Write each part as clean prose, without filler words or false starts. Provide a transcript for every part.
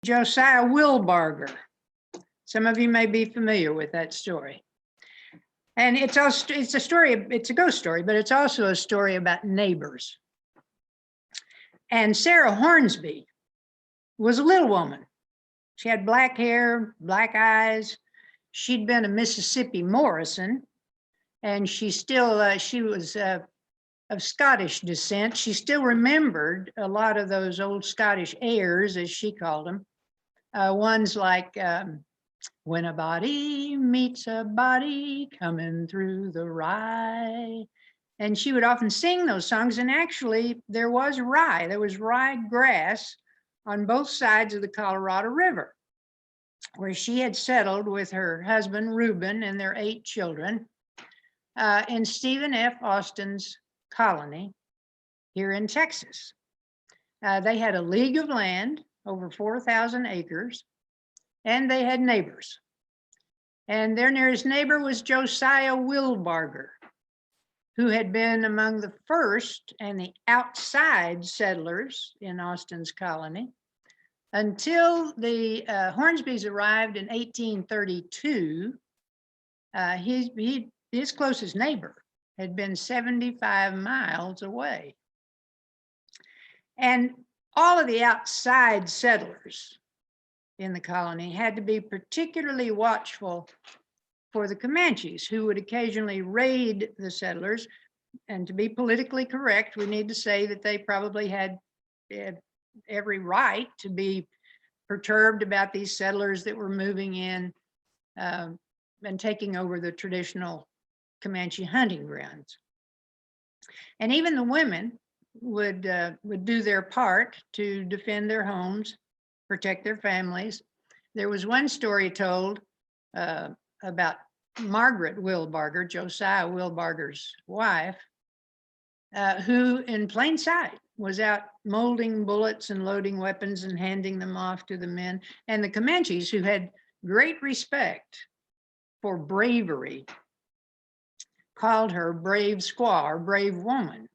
Josiah Wilberger. Some of you may be familiar with that story. And it's a story, it's a ghost story, but it's also a story about neighbors. And Sarah Hornsby was a little woman. She had black hair, black eyes. She'd been a Mississippi Morrison, and she was of Scottish descent. She still remembered a lot of those old Scottish airs, as she called them. Ones like, when a body meets a body coming through the rye. And she would often sing those songs. And actually, there was rye grass on both sides of the Colorado River, where she had settled with her husband, Reuben, and their 8 children in Stephen F. Austin's colony here in Texas. They had a league of land, over 4,000 acres, and they had neighbors. And their nearest neighbor was Josiah Wilberger, who had been among the first and the outside settlers in Austin's colony until the Hornsbys arrived in 1832. His closest neighbor had been 75 miles away. And all of the outside settlers in the colony had to be particularly watchful for the Comanches, who would occasionally raid the settlers. And to be politically correct, we need to say that they probably had every right to be perturbed about these settlers that were moving in and taking over the traditional Comanche hunting grounds. And even the women would do their part to defend their homes, protect their families. There was one story told about Margaret Wilberger, Josiah Wilberger's wife, who in plain sight was out molding bullets and loading weapons and handing them off to the men. And the Comanches, who had great respect for bravery, called her brave squaw or brave woman.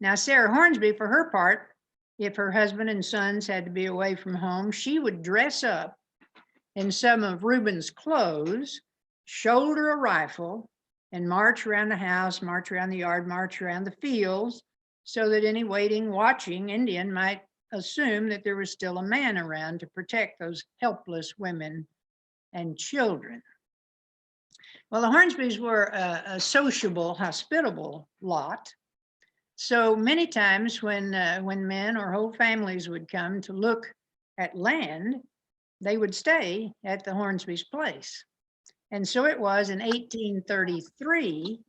Now, Sarah Hornsby, for her part, if her husband and sons had to be away from home, she would dress up in some of Reuben's clothes, shoulder a rifle, and march around the house, march around the yard, march around the fields, so that any watching Indian might assume that there was still a man around to protect those helpless women and children. Well, the Hornsbys were a sociable, hospitable lot. So many times when men or whole families would come to look at land, they would stay at the Hornsby's place. And so it was in 1833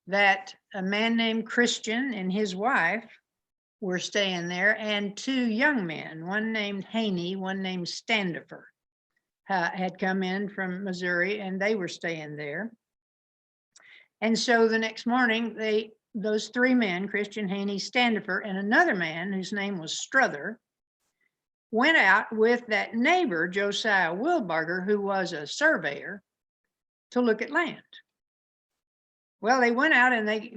that a man named Christian and his wife were staying there, and 2 young men, one named Haney, one named Standifer, had come in from Missouri, and they were staying there. And so the next morning, those 3 men, Christian, Haney, Standifer, and another man whose name was Struther, went out with that neighbor, Josiah Wilberger, who was a surveyor, to look at land. Well, they went out and they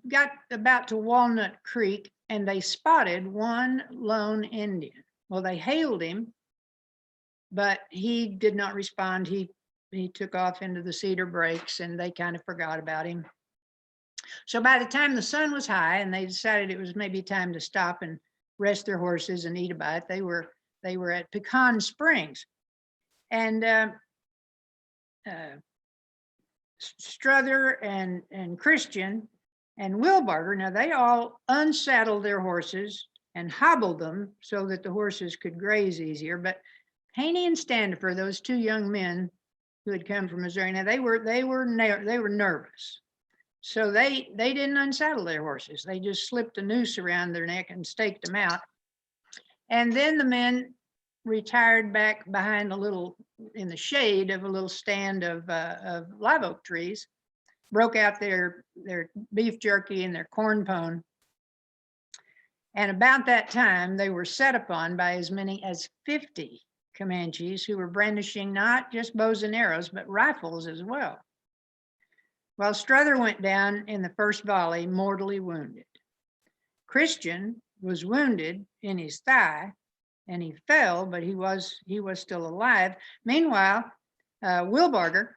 got about to Walnut Creek, and they spotted one lone Indian. Well, they hailed him, but he did not respond. He took off into the cedar breaks, and they kind of forgot about him. So by the time the sun was high and they decided it was maybe time to stop and rest their horses and eat a bite, they were at Pecan Springs. And Struther and Christian and Wilberger, now they all unsaddled their horses and hobbled them so that the horses could graze easier. But Haney and Standifer, those 2 young men who had come from Missouri, now they were nervous. So they didn't unsaddle their horses. They just slipped a noose around their neck and staked them out. And then the men retired back behind in the shade of a little stand of live oak trees, broke out their beef jerky and their corn pone. And about that time, they were set upon by as many as 50 Comanches who were brandishing not just bows and arrows, but rifles as well. Well, Struther went down in the first volley, mortally wounded. Christian was wounded in his thigh, and he fell, but he was still alive. Meanwhile, Wilberger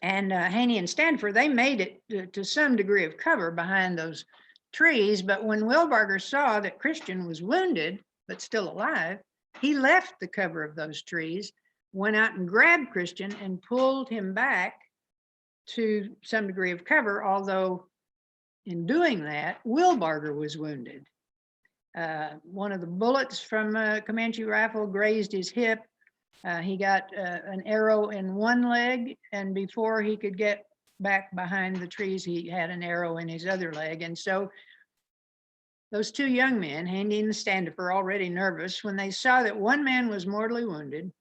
and Haney and Standifer, they made it to some degree of cover behind those trees. But when Wilberger saw that Christian was wounded but still alive, he left the cover of those trees, went out and grabbed Christian and pulled him back to some degree of cover, although in doing that, Wilberger was wounded. One of the bullets from a Comanche rifle grazed his hip. He got an arrow in one leg, and before he could get back behind the trees, he had an arrow in his other leg. And so those two young men, Handy and Standifer, already nervous, when they saw that one man was mortally wounded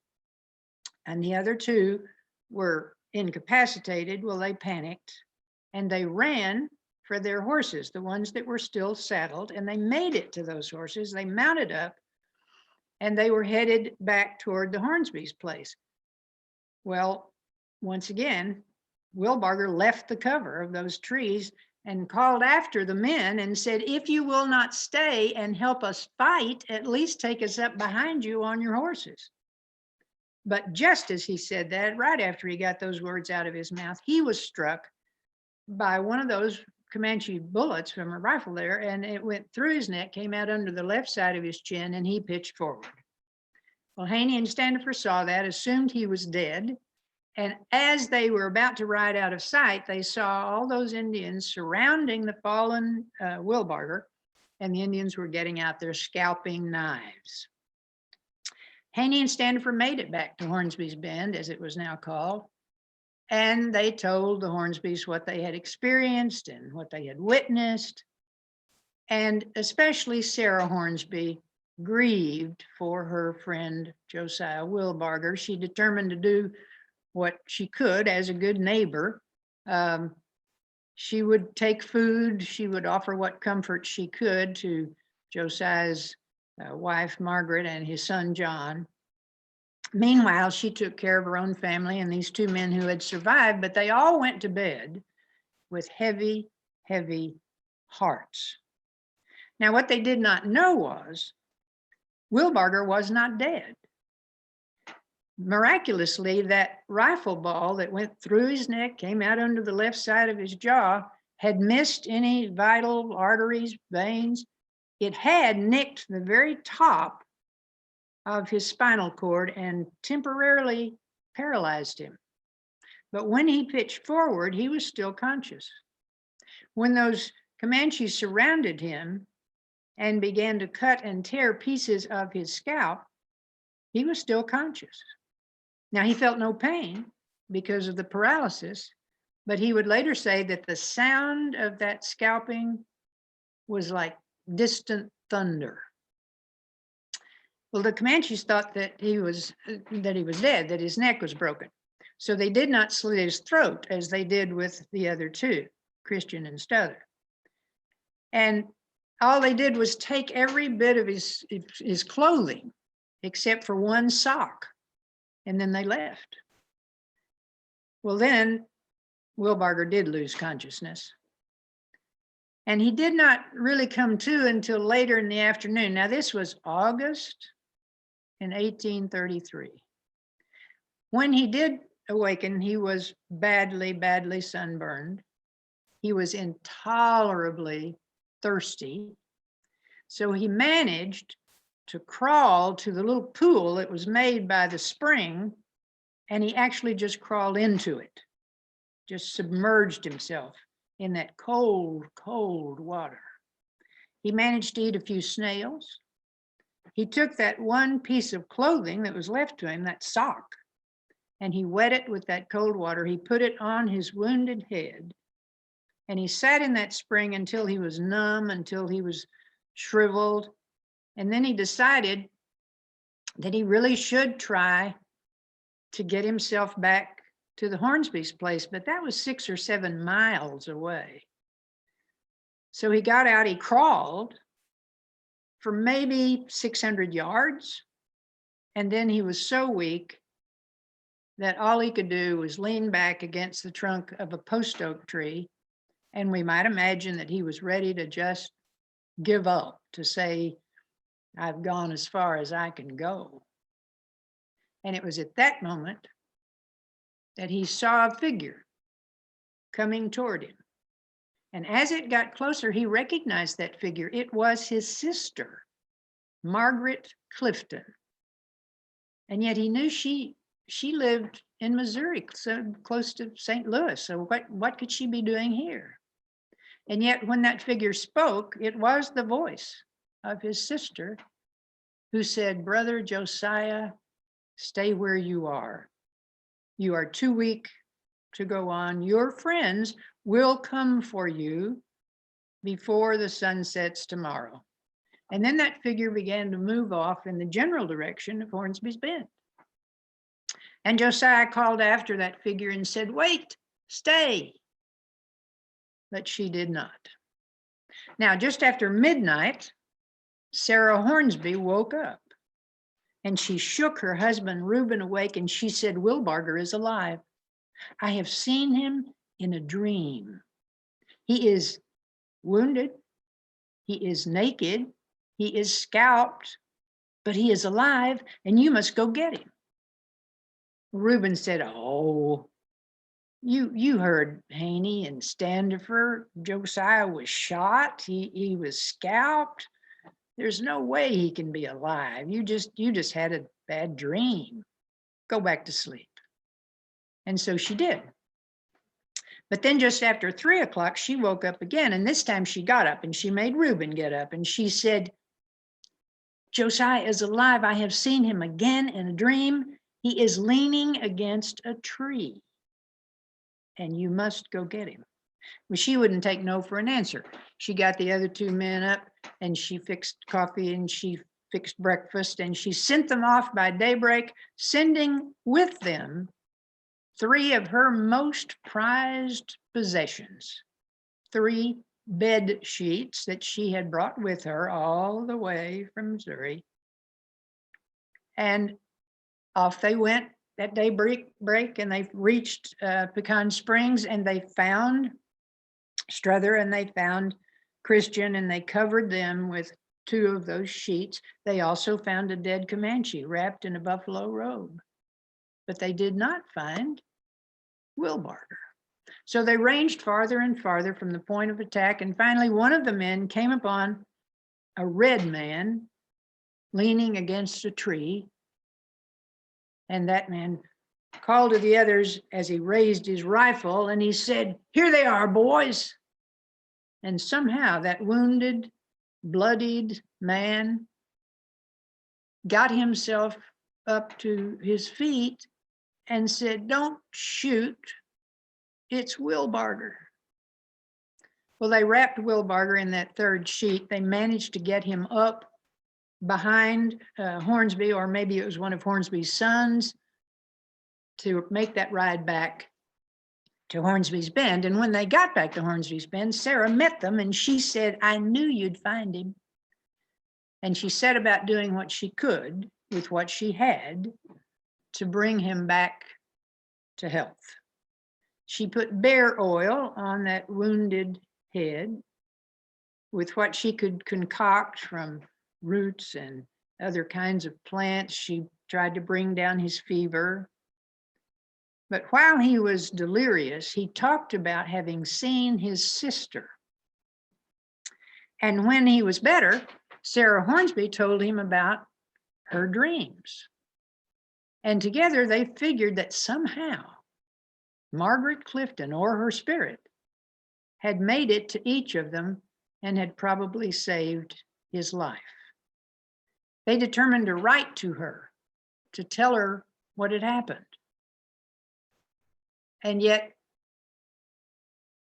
and the other two were incapacitated, well, they panicked and they ran for their horses, the ones that were still saddled, and they made it to those horses. They mounted up and they were headed back toward the Hornsby's place. Well, once again, Wilberger left the cover of those trees and called after the men and said, if you will not stay and help us fight, at least take us up behind you on your horses. But just as he said that, right after he got those words out of his mouth, he was struck by one of those Comanche bullets from a rifle there, and it went through his neck, came out under the left side of his chin, and he pitched forward. Well, Haney and Standifer saw that, assumed he was dead, and as they were about to ride out of sight, they saw all those Indians surrounding the fallen Wilberger, and the Indians were getting out their scalping knives. Haney and Standifer made it back to Hornsby's Bend, as it was now called, and they told the Hornsbys what they had experienced and what they had witnessed. And especially Sarah Hornsby grieved for her friend Josiah Wilberger. She determined to do what she could as a good neighbor. She would take food, she would offer what comfort she could to Josiah's wife, Margaret, and his son, John. Meanwhile, she took care of her own family and these two men who had survived, but they all went to bed with heavy, heavy hearts. Now, what they did not know was Wilberger was not dead. Miraculously, that rifle ball that went through his neck, came out under the left side of his jaw, had missed any vital arteries, veins. It had nicked the very top of his spinal cord and temporarily paralyzed him. But when he pitched forward, he was still conscious. When those Comanches surrounded him and began to cut and tear pieces of his scalp, he was still conscious. Now, he felt no pain because of the paralysis, but he would later say that the sound of that scalping was like distant thunder. Well, the Comanches thought that he was dead, that his neck was broken. So they did not slit his throat as they did with the other two, Christian and Stuther. And all they did was take every bit of his clothing, except for one sock, and then they left. Well, then Wilberger did lose consciousness. And he did not really come to until later in the afternoon. Now, this was August in 1833. When he did awaken, he was badly, badly sunburned. He was intolerably thirsty. So he managed to crawl to the little pool that was made by the spring, and he actually just crawled into it, just submerged himself in that cold, cold water. He managed to eat a few snails. He took that one piece of clothing that was left to him, that sock, and he wet it with that cold water. He put it on his wounded head, and he sat in that spring until he was numb, until he was shriveled. And then he decided that he really should try to get himself back to the Hornsby's place, but that was 6 or 7 miles away. So he got out, he crawled for maybe 600 yards, and then he was so weak that all he could do was lean back against the trunk of a post oak tree, and we might imagine that he was ready to just give up, to say, I've gone as far as I can go. And it was at that moment that he saw a figure coming toward him. And as it got closer, he recognized that figure. It was his sister, Margaret Clifton. And yet he knew she lived in Missouri, so close to St. Louis. So what could she be doing here? And yet when that figure spoke, it was the voice of his sister who said, "Brother Josiah, stay where you are. You are too weak to go on. Your friends will come for you before the sun sets tomorrow." And then that figure began to move off in the general direction of Hornsby's Bend. And Josiah called after that figure and said, "Wait, stay." But she did not. Now, just after midnight, Sarah Hornsby woke up and she shook her husband Reuben awake and she said, "Wilberger is alive. I have seen him in a dream. He is wounded. He is naked. He is scalped, but he is alive and you must go get him." Reuben said, "Oh, you heard Haney and Standifer. Josiah was shot. He was scalped. There's no way he can be alive. You just had a bad dream. Go back to sleep." And so she did. But then just after 3 o'clock, she woke up again. And this time she got up and she made Reuben get up. And she said, "Josiah is alive. I have seen him again in a dream. He is leaning against a tree. And you must go get him." Well, she wouldn't take no for an answer. She got the other two men up and she fixed coffee and she fixed breakfast and she sent them off by daybreak, sending with them 3 of her most prized possessions, 3 bed sheets that she had brought with her all the way from Missouri. And off they went that daybreak and they reached Pecan Springs and they found Struther and they found Christian and they covered them with 2 of those sheets. They also found a dead Comanche wrapped in a buffalo robe, but they did not find Wilberger. So they ranged farther and farther from the point of attack, and finally one of the men came upon a red man leaning against a tree, and that man called to the others as he raised his rifle and he said, "Here they are, boys." And somehow that wounded, bloodied man got himself up to his feet and said, "Don't shoot, it's Wilberger." Well, they wrapped Wilberger in that 3rd sheet. They managed to get him up behind Hornsby, or maybe it was one of Hornsby's sons, to make that ride back to Hornsby's Bend. And when they got back to Hornsby's Bend, Sarah met them and she said, "I knew you'd find him." And she set about doing what she could with what she had to bring him back to health. She put bear oil on that wounded head with what she could concoct from roots and other kinds of plants. She tried to bring down his fever. But while he was delirious, he talked about having seen his sister. And when he was better, Sarah Hornsby told him about her dreams. And together they figured that somehow Margaret Clifton or her spirit had made it to each of them and had probably saved his life. They determined to write to her to tell her what had happened. And yet,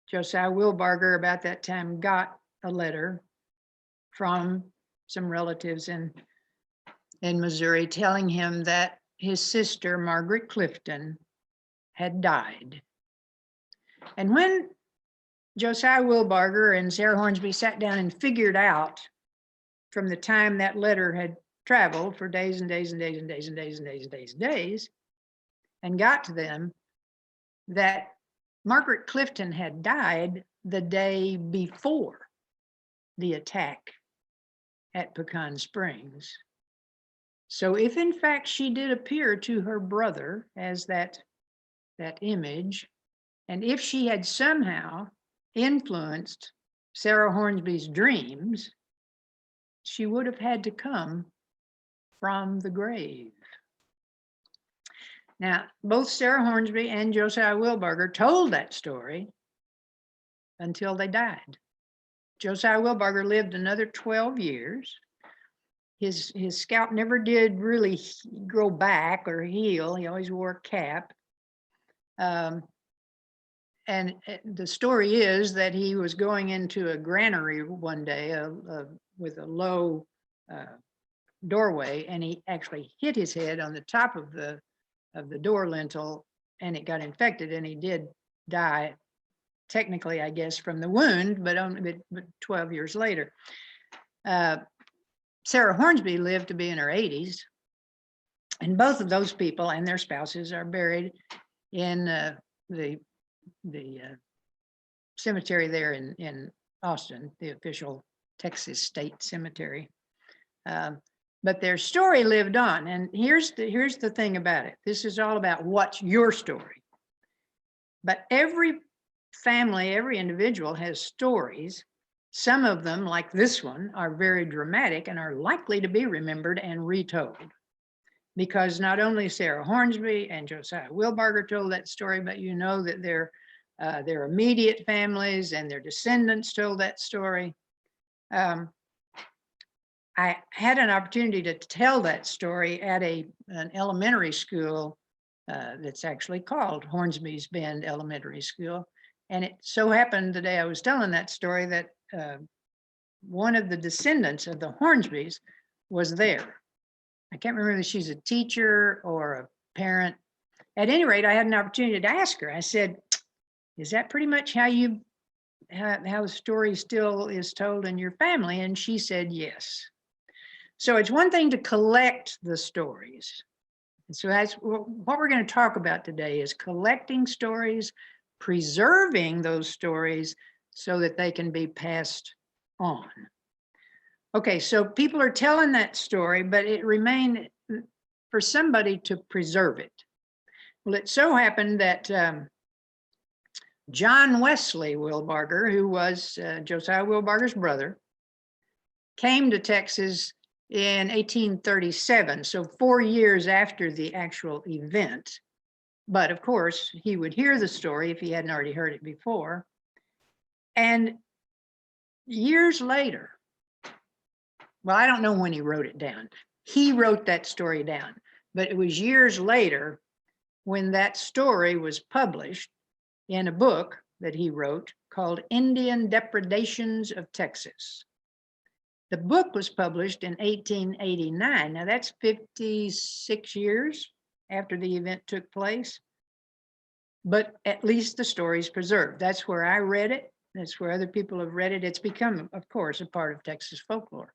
Josiah Wilberger about that time got a letter from some relatives in Missouri telling him that his sister, Margaret Clifton, had died. And when Josiah Wilberger and Sarah Hornsby sat down and figured out from the time that letter had traveled for days and days and days and days and days and days and days and days, and got to them, that Margaret Clifton had died the day before the attack at Pecan Springs. So if in fact she did appear to her brother as that image, and if she had somehow influenced Sarah Hornsby's dreams, she would have had to come from the grave. Now, both Sarah Hornsby and Josiah Wilberger told that story until they died. Josiah Wilberger lived another 12 years. His scalp never did really grow back or heal. He always wore a cap. And the story is that he was going into a granary one day with a low doorway, and he actually hit his head on the top of the door lintel, and it got infected, and he did die, technically, I guess, from the wound, but 12 years later. Sarah Hornsby lived to be in her 80s, and both of those people and their spouses are buried in the cemetery there in Austin, the official Texas State Cemetery. But their story lived on, and here's the thing about it. This is all about what's your story. But every family, every individual has stories. Some of them, like this one, are very dramatic and are likely to be remembered and retold. Because not only Sarah Hornsby and Josiah Wilberger told that story, but you know that their immediate families and their descendants told that story. I had an opportunity to tell that story at an elementary school that's actually called Hornsby's Bend Elementary School. And it so happened the day I was telling that story that one of the descendants of the Hornsbys was there. I can't remember if she's a teacher or a parent. At any rate, I had an opportunity to ask her. I said, is that pretty much how the story still is told in your family? And she said, yes. So it's one thing to collect the stories. And so that's what we're going to talk about today, is collecting stories, preserving those stories so that they can be passed on. Okay, so people are telling that story, but it remained for somebody to preserve it. Well, it so happened that John Wesley Wilberger, who was Josiah Wilberger's brother, came to Texas in 1837, so 4 years after the actual event. But of course, he would hear the story if he hadn't already heard it before. And years later, well, I don't know when he wrote it down. He wrote that story down, but it was years later when that story was published in a book that he wrote called Indian Depredations of Texas. The book was published in 1889. Now that's 56 years after the event took place, but at least the story's preserved. That's where I read it. That's where other people have read it. It's become, of course, a part of Texas folklore.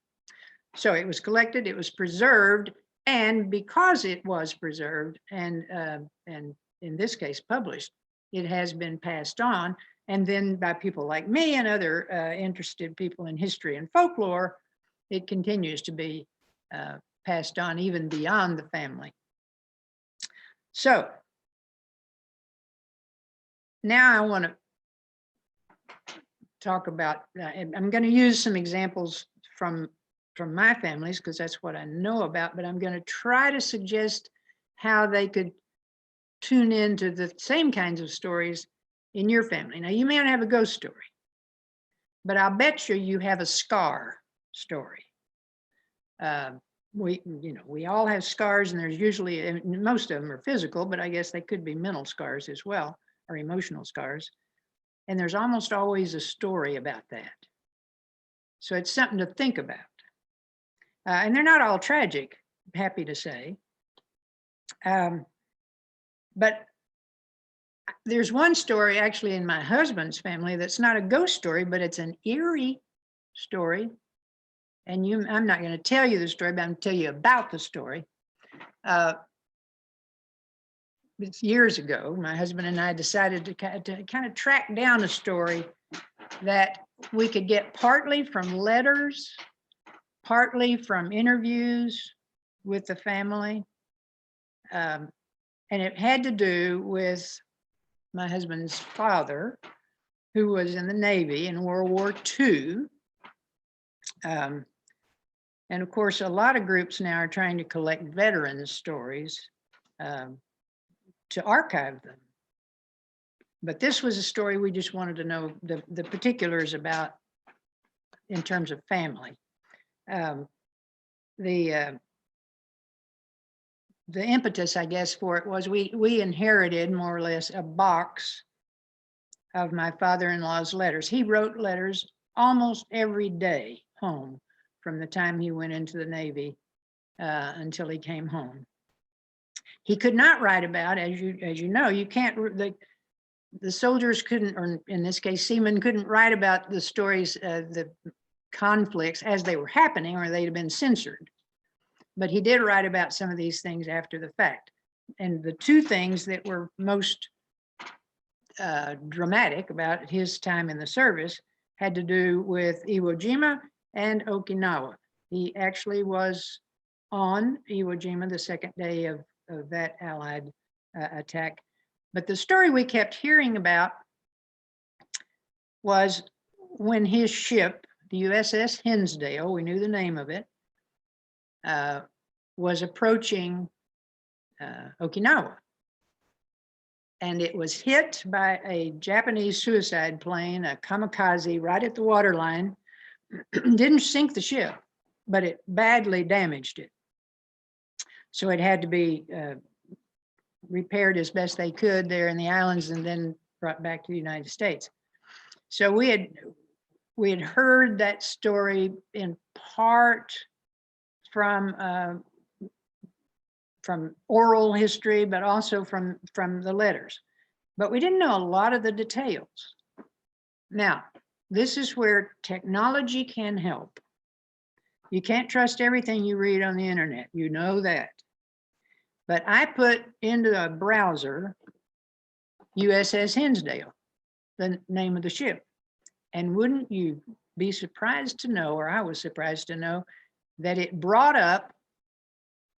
So it was collected, it was preserved, and because it was preserved and in this case published, it has been passed on, and then by people like me and other interested people in history and folklore, it continues to be passed on even beyond the family. So now I want to talk about, I'm going to use some examples from my families because that's what I know about, but I'm going to try to suggest how they could tune into the same kinds of stories in your family. Now, you may not have a ghost story, but I'll bet you have a scar story. We all have scars, and there's usually, and most of them are physical, but I guess they could be mental scars as well, or emotional scars. And there's almost always a story about that. So it's something to think about. And they're not all tragic, I'm happy to say. But there's one story actually in my husband's family that's not a ghost story, but it's an eerie story. And I'm not going to tell you the story, but I'm going to tell you about the story. It's years ago, my husband and I decided to kind of track down a story that we could get partly from letters, partly from interviews with the family. And it had to do with my husband's father, who was in the Navy in World War II. And of course, a lot of groups now are trying to collect veterans' stories to archive them. But this was a story we just wanted to know the particulars about in terms of family. The impetus, I guess, for it was we inherited more or less a box of my father-in-law's letters. He wrote letters almost every day home from the time he went into the Navy until he came home. He could not write about, as you know, you can't, the soldiers couldn't, or in this case, seamen couldn't write about the stories, the conflicts as they were happening, or they'd have been censored. But he did write about some of these things after the fact. And the two things that were most dramatic about his time in the service had to do with Iwo Jima and Okinawa. He actually was on Iwo Jima the second day of that Allied attack. But the story we kept hearing about was when his ship, the USS Hinsdale, we knew the name of it, was approaching Okinawa. And it was hit by a Japanese suicide plane, a kamikaze, right at the waterline. Didn't sink the ship, but it badly damaged it. So it had to be repaired as best they could there in the islands and then brought back to the United States. So we had heard that story in part from oral history, but also from the letters. But we didn't know a lot of the details. Now, this is where technology can help. You can't trust everything you read on the internet, you know that. But I put into a browser USS Hinsdale, the name of the ship. And wouldn't you be surprised to know, or I was surprised to know, that it brought up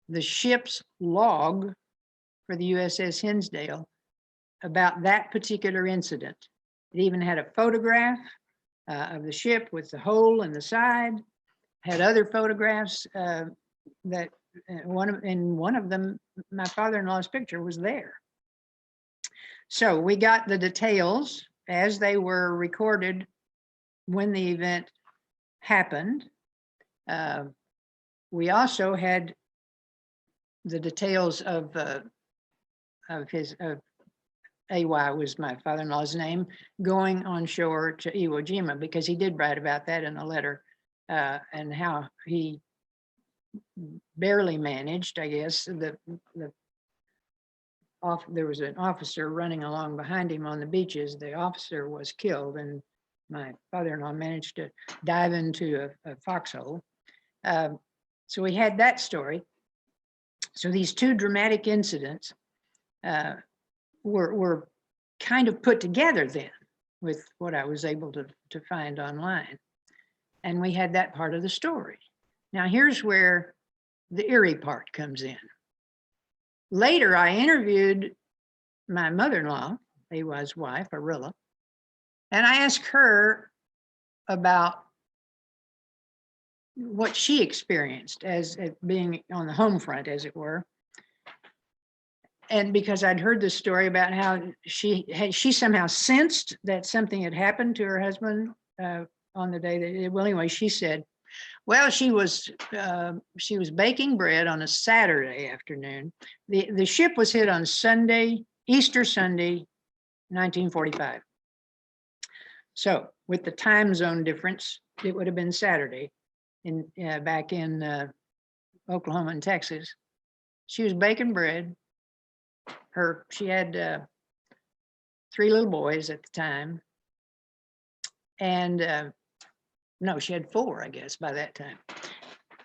the ship's log for the USS Hinsdale about that particular incident. It even had a photograph of the ship with the hole in the side, had other photographs that in one of them, my father-in-law's picture was there. So we got the details as they were recorded when the event happened. We also had the details of AY was my father-in-law's name, going on shore to Iwo Jima, because he did write about that in a letter, and how he barely managed, I guess. There was an officer running along behind him on the beaches. The officer was killed, and my father-in-law managed to dive into a foxhole. So we had that story. So these two dramatic incidents were kind of put together then with what I was able to find online. And we had that part of the story. Now here's where the eerie part comes in. Later, I interviewed my mother-in-law, AY's wife, Arilla, and I asked her about what she experienced as being on the home front, as it were. And because I'd heard this story about how she somehow sensed that something had happened to her husband on the day that, well, anyway, she said, well, she was baking bread on a Saturday afternoon. The ship was hit on Sunday, Easter Sunday, 1945. So with the time zone difference, it would have been Saturday back in Oklahoma and Texas. She was baking bread. She had 3 little boys at the time. And no, she had 4, I guess, by that time.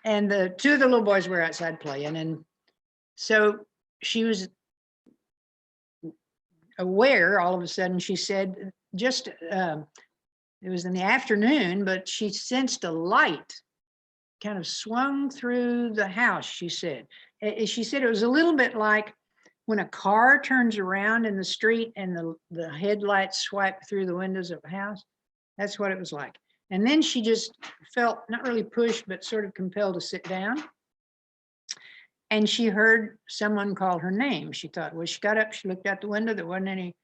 And 2 of the little boys were outside playing. And so she was aware, all of a sudden, she said, just, it was in the afternoon, but she sensed a light kind of swung through the house, she said. She said it was a little bit like when a car turns around in the street and the headlights swipe through the windows of a house. That's what it was like. And then she just felt not really pushed, but sort of compelled to sit down. And she heard someone call her name. She thought, well, she got up, she looked out the window. There wasn't any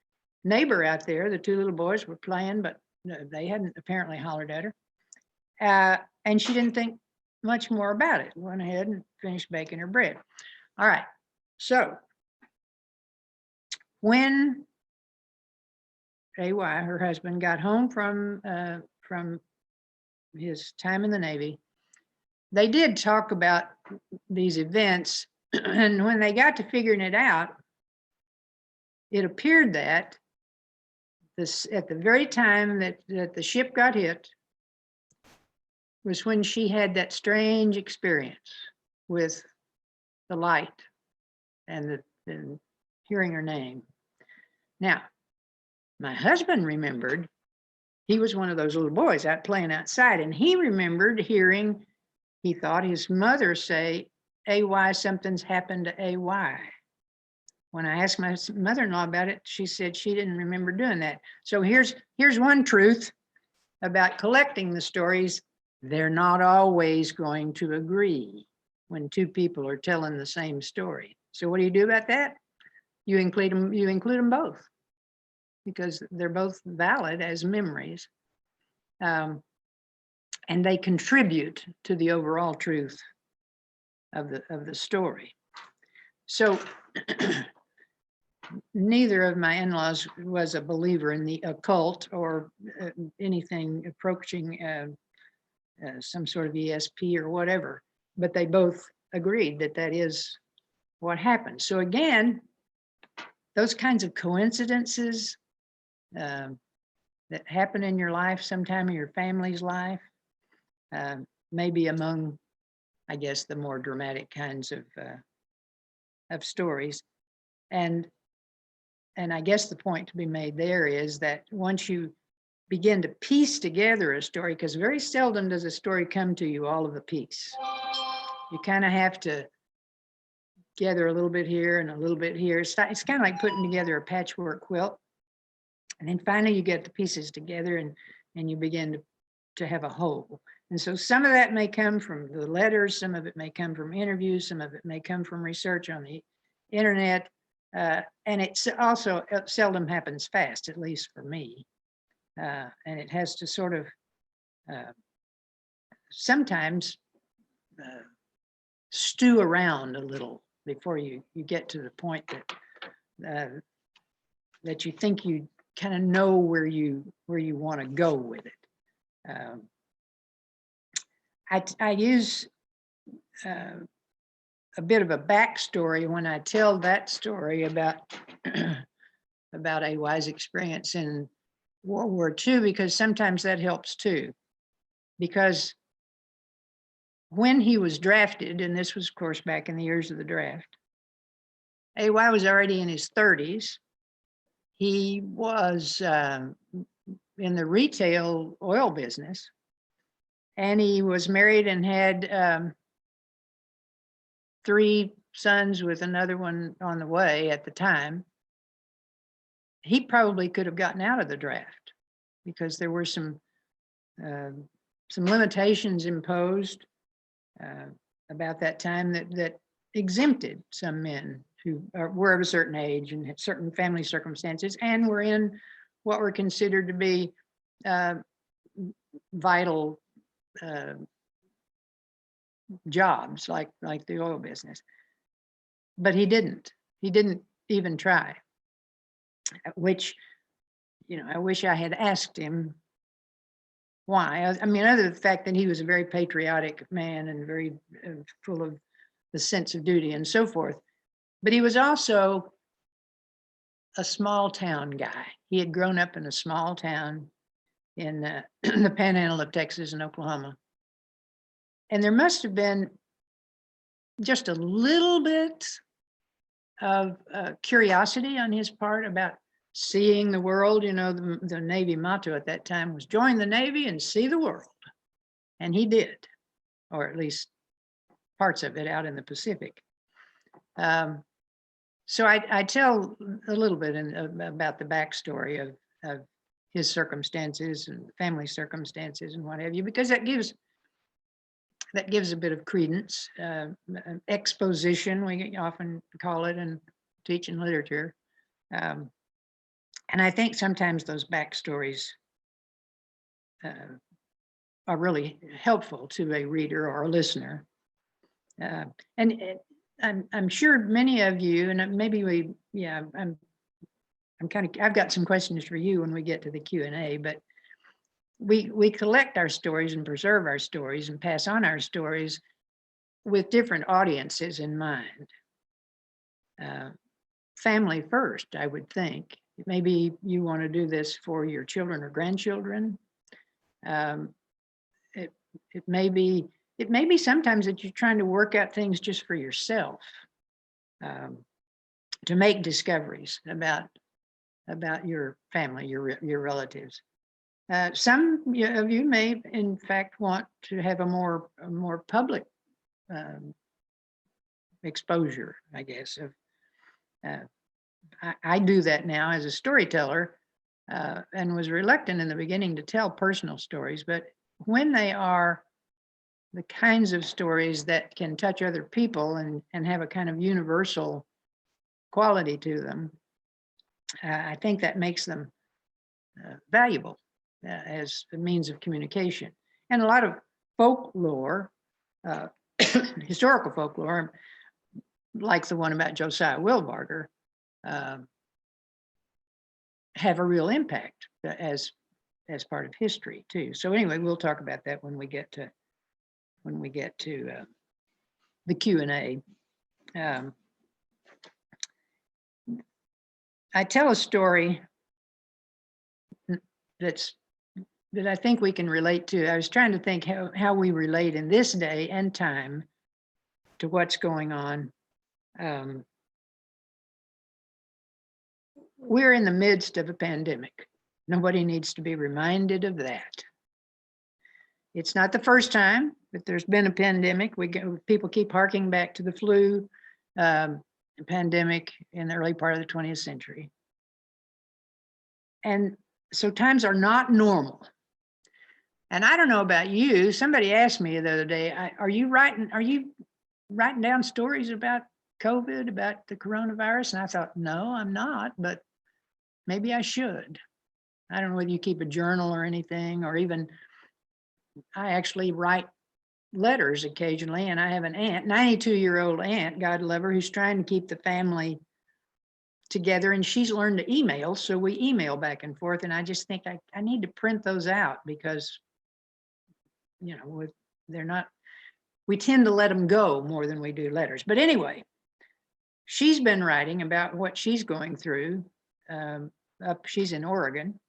neighbor out there. The two little boys were playing, but they hadn't apparently hollered at her. And she didn't think much more about it. Went ahead and finished baking her bread. All right. So when A.Y., her husband, got home from his time in the Navy, they did talk about these events. And when they got to figuring it out, it appeared that at the very time that the ship got hit was when she had that strange experience with the light and the hearing her name. Now, my husband remembered, he was one of those little boys out playing outside, and he remembered hearing, he thought, his mother say, A.Y., something's happened to A.Y. When I asked my mother-in-law about it, she said she didn't remember doing that. So here's one truth about collecting the stories. They're not always going to agree when two people are telling the same story. So what do you do about that? You include them both, because they're both valid as memories. And they contribute to the overall truth of the story. So neither of my in-laws was a believer in the occult or anything approaching some sort of ESP or whatever, but they both agreed that that is what happened. So again, those kinds of coincidences that happen in your life, sometime in your family's life, maybe among, I guess, the more dramatic kinds of stories. And I guess the point to be made there is that once you begin to piece together a story, because very seldom does a story come to you all of a piece. You kind of have to gather a little bit here and a little bit here. It's kind of like putting together a patchwork quilt. And then finally you get the pieces together and you begin to have a whole. And so some of that may come from the letters, some of it may come from interviews, some of it may come from research on the internet. And it's also, it seldom happens fast, at least for me. And it has to sort of sometimes stew around a little before you get to the point that you think you kind of know where you want to go with it. I use a bit of a backstory when I tell that story about about A.Y.'s experience in World War II, because sometimes that helps too. Because when he was drafted, and this was, of course, back in the years of the draft, A.Y. was already in his 30s. He was in the retail oil business, and he was married and had 3 sons with another one on the way at the time. He probably could have gotten out of the draft because there were some limitations imposed about that time that exempted some men who were of a certain age and had certain family circumstances and were in what were considered to be vital jobs like the oil business. But he didn't even try, which, I wish I had asked him why. I mean, other than the fact that he was a very patriotic man and very full of the sense of duty and so forth, but he was also a small town guy. He had grown up in a small town in the panhandle of Texas and Oklahoma. And there must have been just a little bit of curiosity on his part about seeing the world. The Navy motto at that time was join the Navy and see the world. And he did. or at least parts of it out in the Pacific. So I tell a little bit about the backstory of his circumstances and family circumstances and what have you, because that gives a bit of credence, exposition, we often call it in teaching literature. And I think sometimes those backstories are really helpful to a reader or a listener. And I'm sure many of you, and maybe I've got some questions for you when we get to the Q&A, but we collect our stories and preserve our stories and pass on our stories with different audiences in mind. Family first, I would think. Maybe you want to do this for your children or grandchildren. It may be sometimes that you're trying to work out things just for yourself, to make discoveries about your family, your relatives. Some of you may, in fact, want to have a more public exposure, I guess. I do that now as a storyteller, and was reluctant in the beginning to tell personal stories, but when they are the kinds of stories that can touch other people and have a kind of universal quality to them, I think that makes them valuable as a means of communication. And a lot of folklore, historical folklore, like the one about Josiah Wilberger, have a real impact as part of history too. So anyway, we'll talk about that when we get to the Q&A. I tell a story that I think we can relate to. I was trying to think how we relate in this day and time to what's going on. We're in the midst of a pandemic. Nobody needs to be reminded of that. It's not the first time that there's been a pandemic. People keep harking back to the flu pandemic in the early part of the 20th century. And so times are not normal. And I don't know about you. Somebody asked me the other day, are you writing down stories about COVID, about the coronavirus? And I thought, no, I'm not, but maybe I should. I don't know whether you keep a journal or anything, or even I actually write letters occasionally, and I have an aunt, 92-year-old aunt, God love her, who's trying to keep the family together, and she's learned to email, so we email back and forth, and I just think I need to print those out because, you know, we tend to let them go more than we do letters. But anyway, she's been writing about what she's going through. She's in Oregon,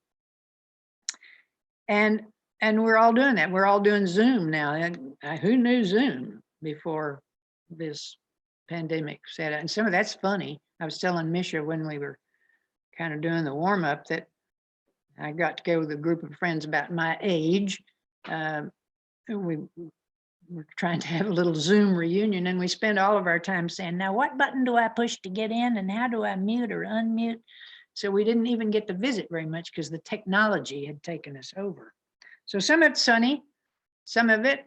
and we're all doing that. We're all doing Zoom now. And who knew Zoom before this pandemic set out? And some of that's funny. I was telling Misha when we were kind of doing the warm up that I got to go with a group of friends about my age. We were trying to have a little Zoom reunion, and we spent all of our time saying, now what button do I push to get in, and how do I mute or unmute? So we didn't even get to visit very much because the technology had taken us over. So some of it's sunny, some of it,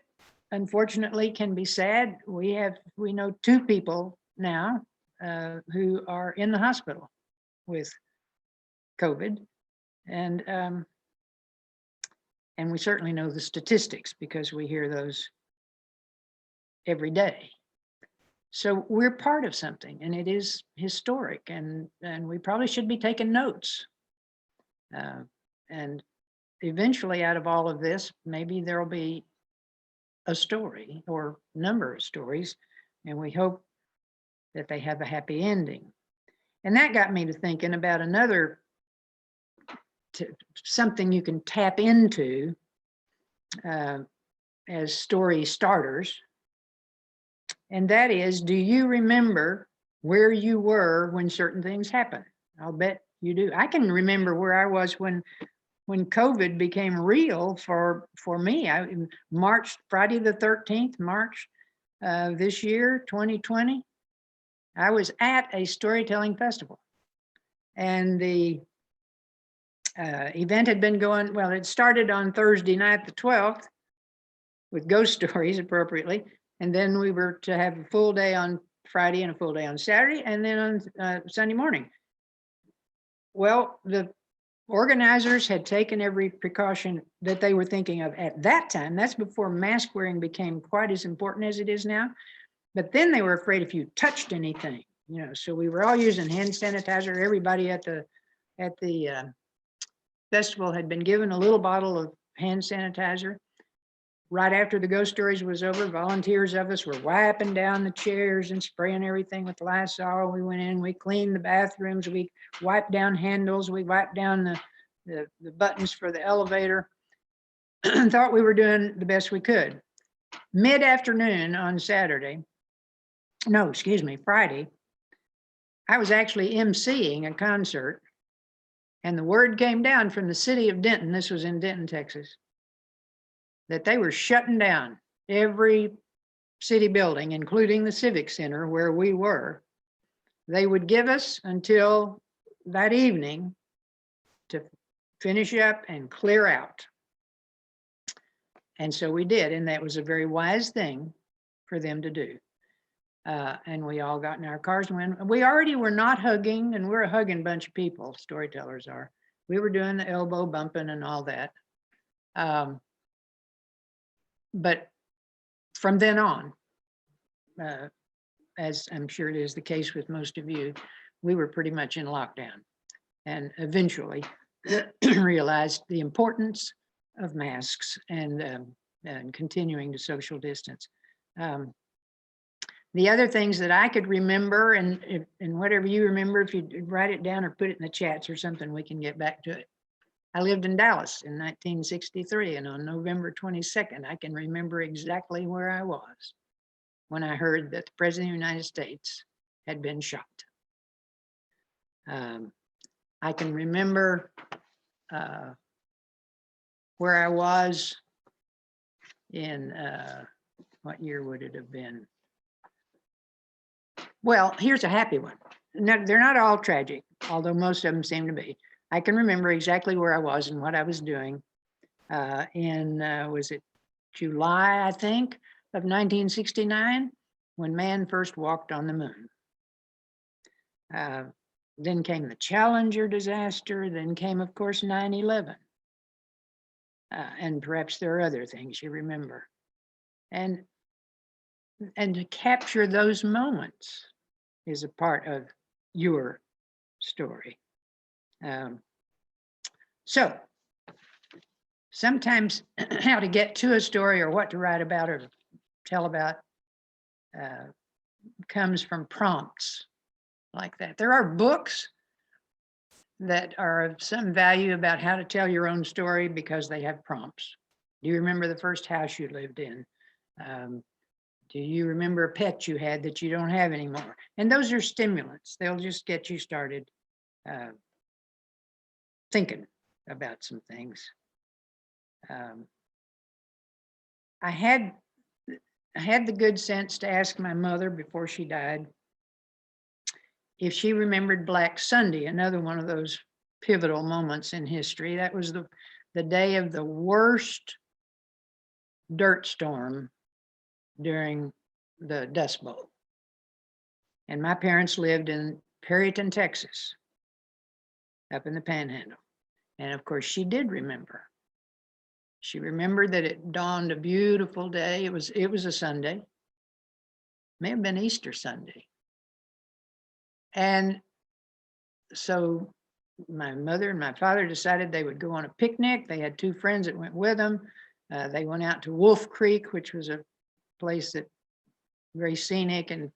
unfortunately, can be sad. We know 2 people now who are in the hospital with COVID, and we certainly know the statistics because we hear those every day. So we're part of something, and it is historic, and we probably should be taking notes. And eventually, out of all of this, maybe there'll be a story or number of stories, and we hope that they have a happy ending. And that got me to thinking about another something you can tap into as story starters. And that is, do you remember where you were when certain things happened? I'll bet you do. I can remember where I was when when COVID became real for me. Friday the 13th, March this year, 2020, I was at a storytelling festival. And the event had been going, well, it started on Thursday night, the 12th, with ghost stories appropriately. And then we were to have a full day on Friday and a full day on Saturday, and then on Sunday morning. Well, the organizers had taken every precaution that they were thinking of at that time. That's before mask wearing became quite as important as it is now. But then they were afraid if you touched anything, so we were all using hand sanitizer. Everybody at the festival had been given a little bottle of hand sanitizer. Right after the ghost stories was over, volunteers of us were wiping down the chairs and spraying everything with Lysol. We went in, we cleaned the bathrooms, we wiped down handles, we wiped down the buttons for the elevator. Thought we were doing the best we could. Mid-afternoon on Friday, I was actually emceeing a concert, and the word came down from the city of Denton, this was in Denton, Texas, that they were shutting down every city building, including the Civic Center where we were. They would give us until that evening to finish up and clear out. And so we did, and that was a very wise thing for them to do. And we all got in our cars and went. We already were not hugging, and we're a hugging bunch of people, storytellers are. We were doing the elbow bumping and all that. But from then on, as I'm sure it is the case with most of you, we were pretty much in lockdown, and eventually realized the importance of masks and continuing to social distance. The other things that I could remember, and whatever you remember, if you write it down or put it in the chats or something, we can get back to it. I lived in Dallas in 1963, and on November 22nd, I can remember exactly where I was when I heard that the President of the United States had been shot. I can remember where I was in, what year would it have been? Well, here's a happy one. No, they're not all tragic, although most of them seem to be. I can remember exactly where I was and what I was doing was it July, I think, of 1969, when man first walked on the moon. Then came the Challenger disaster, then came, of course, 9/11. And perhaps there are other things you remember. And to capture those moments is a part of your story. So sometimes how to get to a story or what to write about or tell about comes from prompts like that. There are books that are of some value about how to tell your own story because they have prompts. Do you remember the first house you lived in? Do you remember a pet you had that you don't have anymore? And those are stimulants. They'll just get you started thinking about some things. I had the good sense to ask my mother before she died if she remembered Black Sunday, another one of those pivotal moments in history. That was the day of the worst dirt storm during the Dust Bowl. And my parents lived in Perryton, Texas, up in the Panhandle. And of course, she did remember. She remembered that it dawned a beautiful day. It was a Sunday. May have been Easter Sunday. And so my mother and my father decided they would go on a picnic. They had two friends that went with them. They went out to Wolf Creek, which was a place that very scenic, and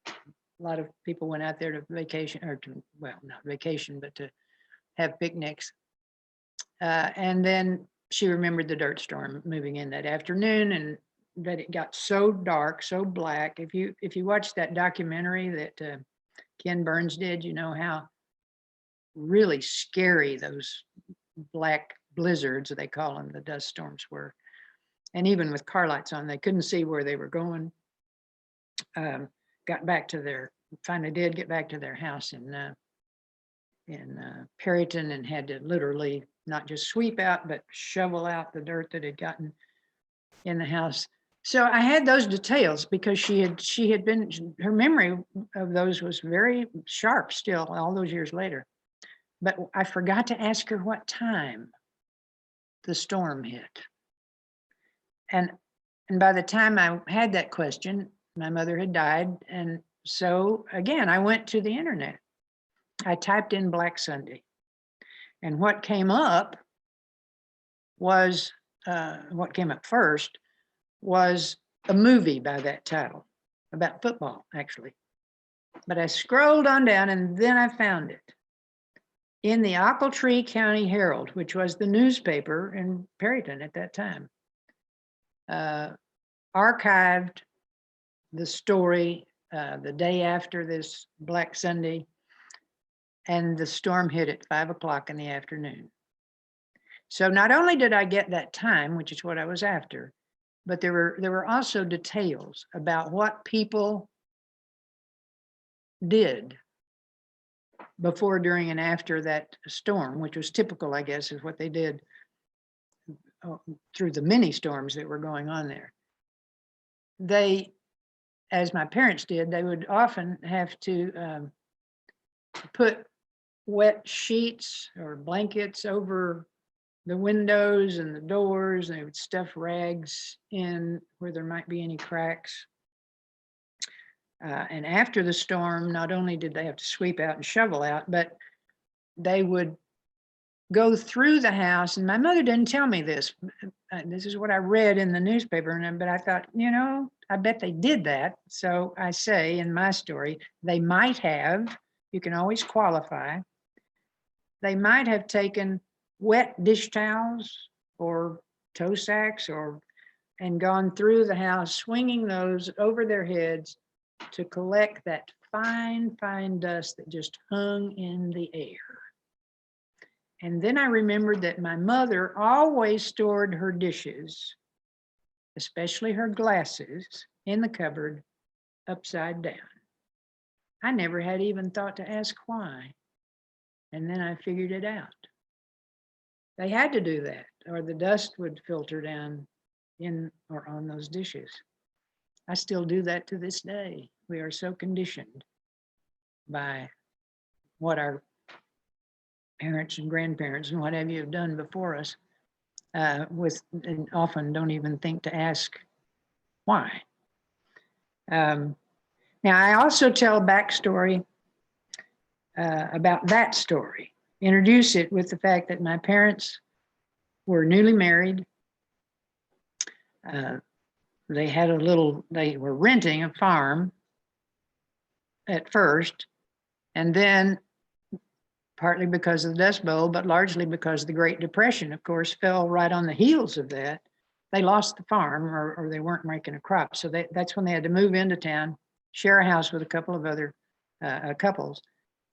a lot of people went out there to vacation, or to, well, not vacation, but to have picnics. And then she remembered the dirt storm moving in that afternoon, and that it got so dark, so black. If you watch that documentary that Ken Burns did, you know how really scary those black blizzards, they call them, the dust storms were. And even with car lights on, they couldn't see where they were going. Got back to their, finally did get back to their house in Perryton, and had to literally not just sweep out, but shovel out the dirt that had gotten in the house. So I had those details because she had been, her memory of those was very sharp still all those years later. But I forgot to ask her what time the storm hit. And by the time I had that question, my mother had died. And so again, I went to the internet. I typed in Black Sunday. And what came up was, what came up first was a movie by that title, about football, actually. But I scrolled on down and then I found it in the Ochiltree County Herald, which was the newspaper in Perryton at that time. Archived the story the day after this Black Sunday, and the storm hit at 5 o'clock in the afternoon. So not only did I get that time, which is what I was after, but there were also details about what people did before, during, and after that storm, which was typical, I guess, of what they did through the many storms that were going on there. They, as my parents did, they would often have to put wet sheets or blankets over the windows and the doors. They would stuff rags in where there might be any cracks. And after the storm, not only did they have to sweep out and shovel out, but they would go through the house. And my mother didn't tell me this. This is what I read in the newspaper, but I thought, you know, I bet they did that. So I say in my story, they might have, you can always qualify, they might have taken wet dish towels or tow sacks and gone through the house, swinging those over their heads to collect that fine, fine dust that just hung in the air. And then I remembered that my mother always stored her dishes, especially her glasses, in the cupboard upside down. I never had even thought to ask why. And then I figured it out. They had to do that, or the dust would filter down in or on those dishes. I still do that to this day. We are so conditioned by what our parents and grandparents and what have you have done before us, and often don't even think to ask why. Now, I also tell a backstory about that story. Introduce it with the fact that my parents were newly married. They had they were renting a farm at first, and then partly because of the Dust Bowl, but largely because the Great Depression, of course, fell right on the heels of that. They lost the farm, or they weren't making a crop. So that's when they had to move into town, share a house with a couple of other couples.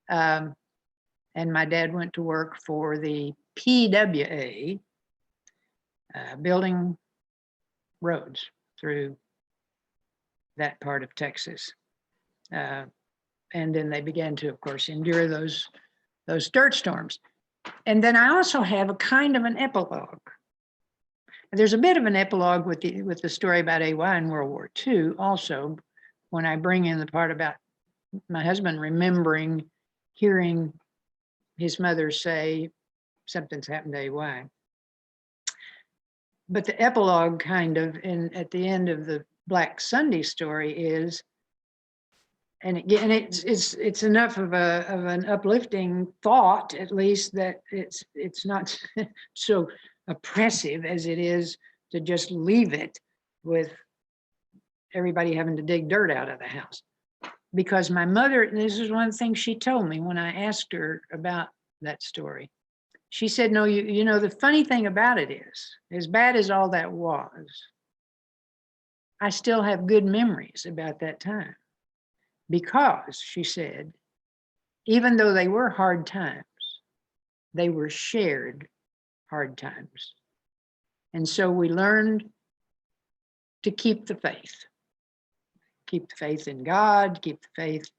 And my dad went to work for the PWA, building roads through that part of Texas. And then they began to, of course, endure those dirt storms. And then I also have a kind of an epilogue. There's a bit of an epilogue with the story about AY in World War II also, when I bring in the part about my husband remembering hearing his mother say something's happened to AY. But the epilogue kind of at the end of the Black Sunday story is, and again, it's enough of an uplifting thought, at least, that it's not so oppressive as it is to just leave it with everybody having to dig dirt out of the house. Because my mother, and this is one of the things she told me when I asked her about that story. She said, no, you know, the funny thing about it is, as bad as all that was, I still have good memories about that time. Because, she said, even though they were hard times, they were shared hard times. And so we learned to keep the faith. Keep the faith in God, keep the faith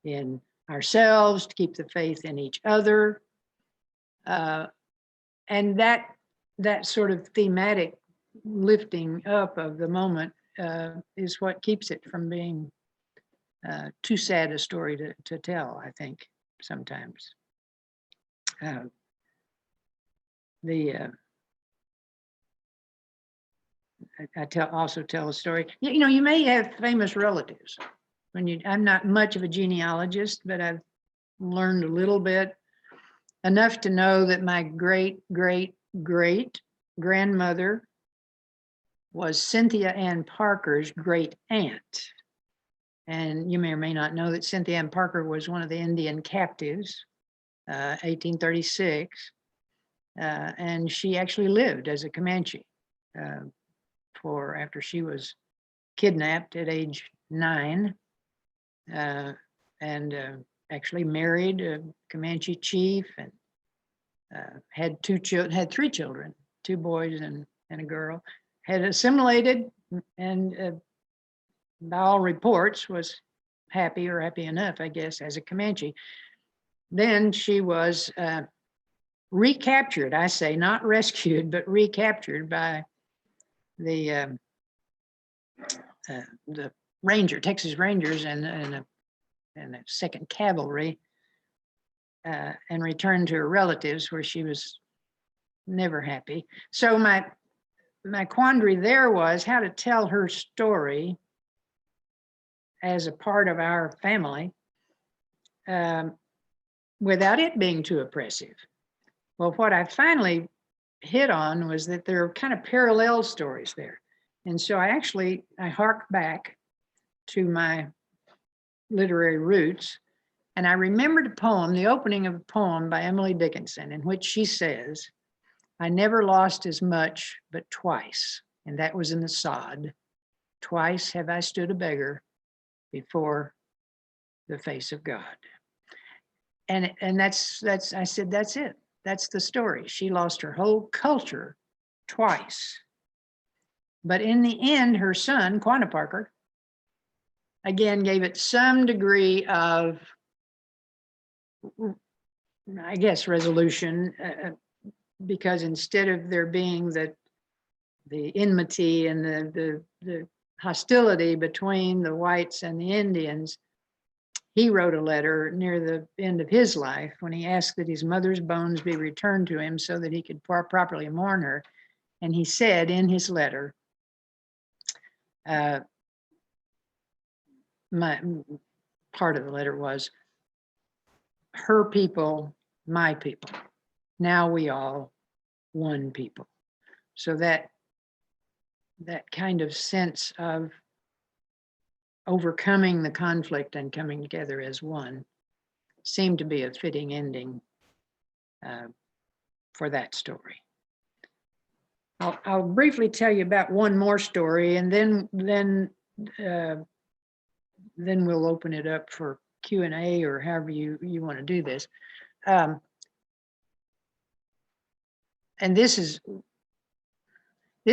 in ourselves, to keep the faith in each other. And that sort of thematic lifting up of the moment is what keeps it from being too sad a story to tell, I think, sometimes. I also tell a story. You know, you may have famous relatives. I'm not much of a genealogist, but I've learned a little bit, enough to know that my great grandmother was Cynthia Ann Parker's great aunt. And you may or may not know that Cynthia Ann Parker was one of the Indian captives, 1836. And she actually lived as a Comanche after she was kidnapped at age 9, and actually married a Comanche chief, and had 3 children, 2 boys and a girl. Had assimilated, and by all reports was happy enough, I guess, as a Comanche. Then she was recaptured, I say, not rescued, but recaptured by the Texas Rangers and the 2nd Cavalry, and returned to her relatives, where she was never happy. So my quandary there was how to tell her story as a part of our family without it being too oppressive. Well, what I finally hit on was that there are kind of parallel stories there. And so I hark back to my literary roots, and I remembered a poem, the opening of a poem by Emily Dickinson, in which she says, "I never lost as much but twice, and that was in the sod. Twice have I stood a beggar before the face of God." And that's I said, that's it. That's the story. She lost her whole culture twice. But in the end, her son, Quanah Parker, again, gave it some degree of, I guess, resolution, because instead of there being the enmity and the hostility between the whites and the Indians, he wrote a letter near the end of his life when he asked that his mother's bones be returned to him so that he could properly mourn her. And he said in his letter, my part of the letter was, "Her people, my people. Now we all one people." So that kind of sense of overcoming the conflict and coming together as one seemed to be a fitting ending for that story. I'll briefly tell you about one more story, and then we'll open it up for Q&A, or however you want to do this. And this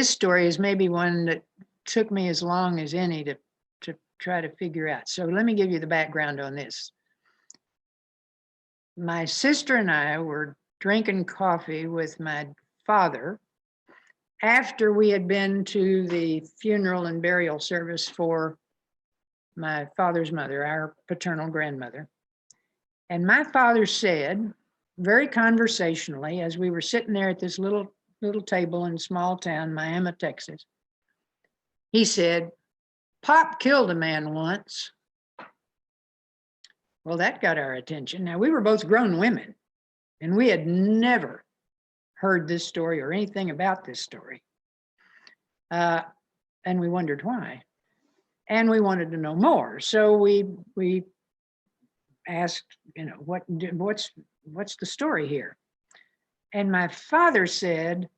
story is maybe one that took me as long as any to try to figure out. So let me give you the background on this. My sister and I were drinking coffee with my father after we had been to the funeral and burial service for my father's mother, our paternal grandmother. And my father said, very conversationally, as we were sitting there at this little table in small town, Miami, Texas, he said, "Pop killed a man once." Well, that got our attention. Now, we were both grown women, and we had never heard this story or anything about this story. And we wondered why. And we wanted to know more. So we asked, what's the story here? And my father said,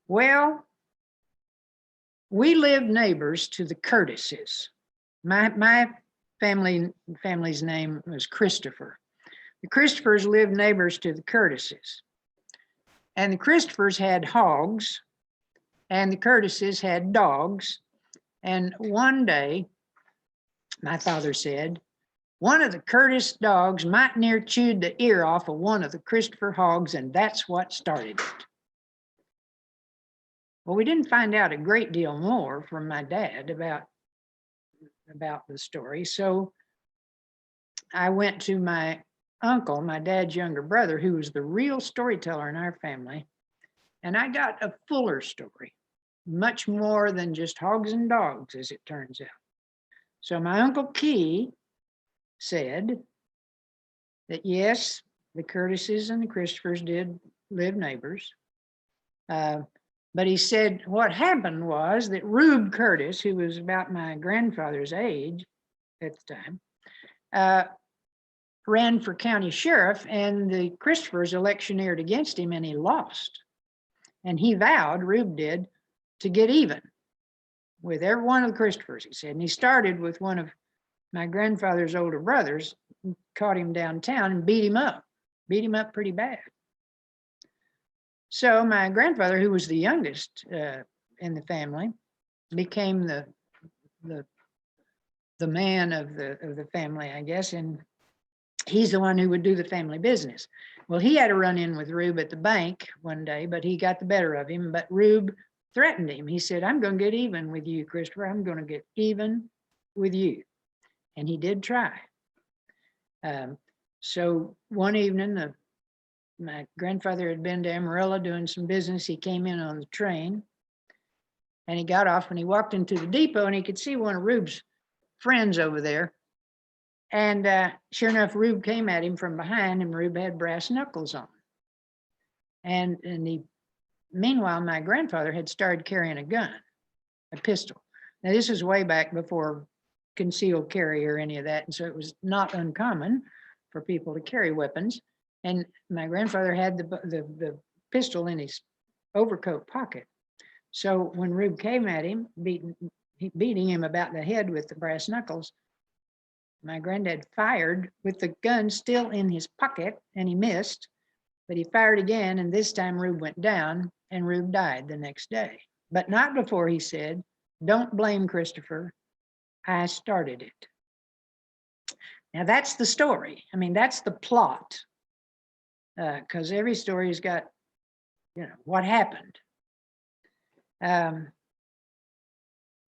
well, we lived neighbors to the Curtises. My family's name was Christopher. The Christophers lived neighbors to the Curtises. And the Christophers had hogs, and the Curtises had dogs. And one day, my father said, one of the Curtis dogs might near chewed the ear off of one of the Christopher hogs, and that's what started it. Well, we didn't find out a great deal more from my dad about the story. So I went to my uncle, my dad's younger brother, who was the real storyteller in our family, and I got a fuller story, much more than just hogs and dogs, as it turns out. So my Uncle Key said that yes, the Curtises and the Christophers did live neighbors. But he said what happened was that Rube Curtis, who was about my grandfather's age at the time, ran for county sheriff, and the Christophers electioneered against him, and he lost. And he vowed, Rube did, to get even with every one of the Christophers, he said. And he started with one of my grandfather's older brothers, caught him downtown and beat him up pretty bad. So my grandfather, who was the youngest in the family, became the man of the family, I guess, and he's the one who would do the family business. Well, he had a run-in with Rube at the bank one day, but he got the better of him. But Rube threatened him. He said, "I'm going to get even with you, Christopher. I'm going to get even with you." And he did try. So one evening, my grandfather had been to Amarillo doing some business. He came in on the train, and he got off, and he walked into the depot, and he could see one of Rube's friends over there. And sure enough, Rube came at him from behind, and Rube had brass knuckles on. And meanwhile, my grandfather had started carrying a gun, a pistol. Now, this was way back before concealed carry or any of that, and so it was not uncommon for people to carry weapons. And my grandfather had the pistol in his overcoat pocket. So when Rube came at him, beating him about the head with the brass knuckles, my granddad fired with the gun still in his pocket, and he missed, but he fired again, and this time Rube went down, and Rube died the next day. But not before he said, "Don't blame Christopher, I started it." Now that's the story. I mean, that's the plot, because every story's got, what happened.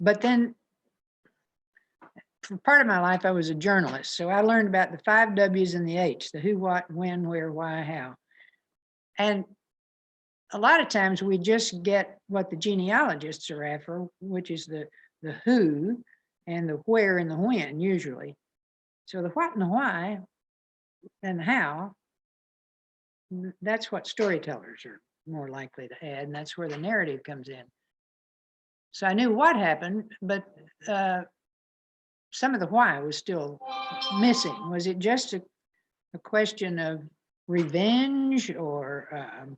But then, for part of my life, I was a journalist. So I learned about the 5 W's and the H, the who, what, when, where, why, how. And a lot of times we just get what the genealogists are after, which is the who and the where and the when, usually. So the what and the why and the how, that's what storytellers are more likely to add, and that's where the narrative comes in. So I knew what happened, but some of the why was still missing. Was it just a question of revenge, or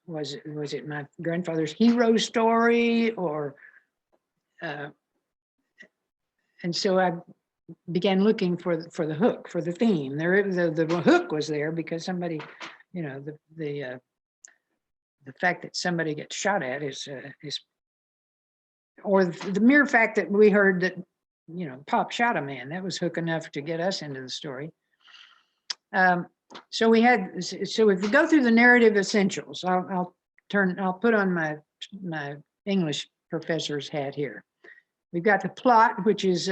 was it my grandfather's hero story, or and so I began looking for the hook, for the theme. The hook was there because somebody, the fact that somebody gets shot at is or the mere fact that we heard that, Pop shot a man, that was hook enough to get us into the story. So if we go through the narrative essentials, I'll put on my English professor's hat here. We've got the plot, which is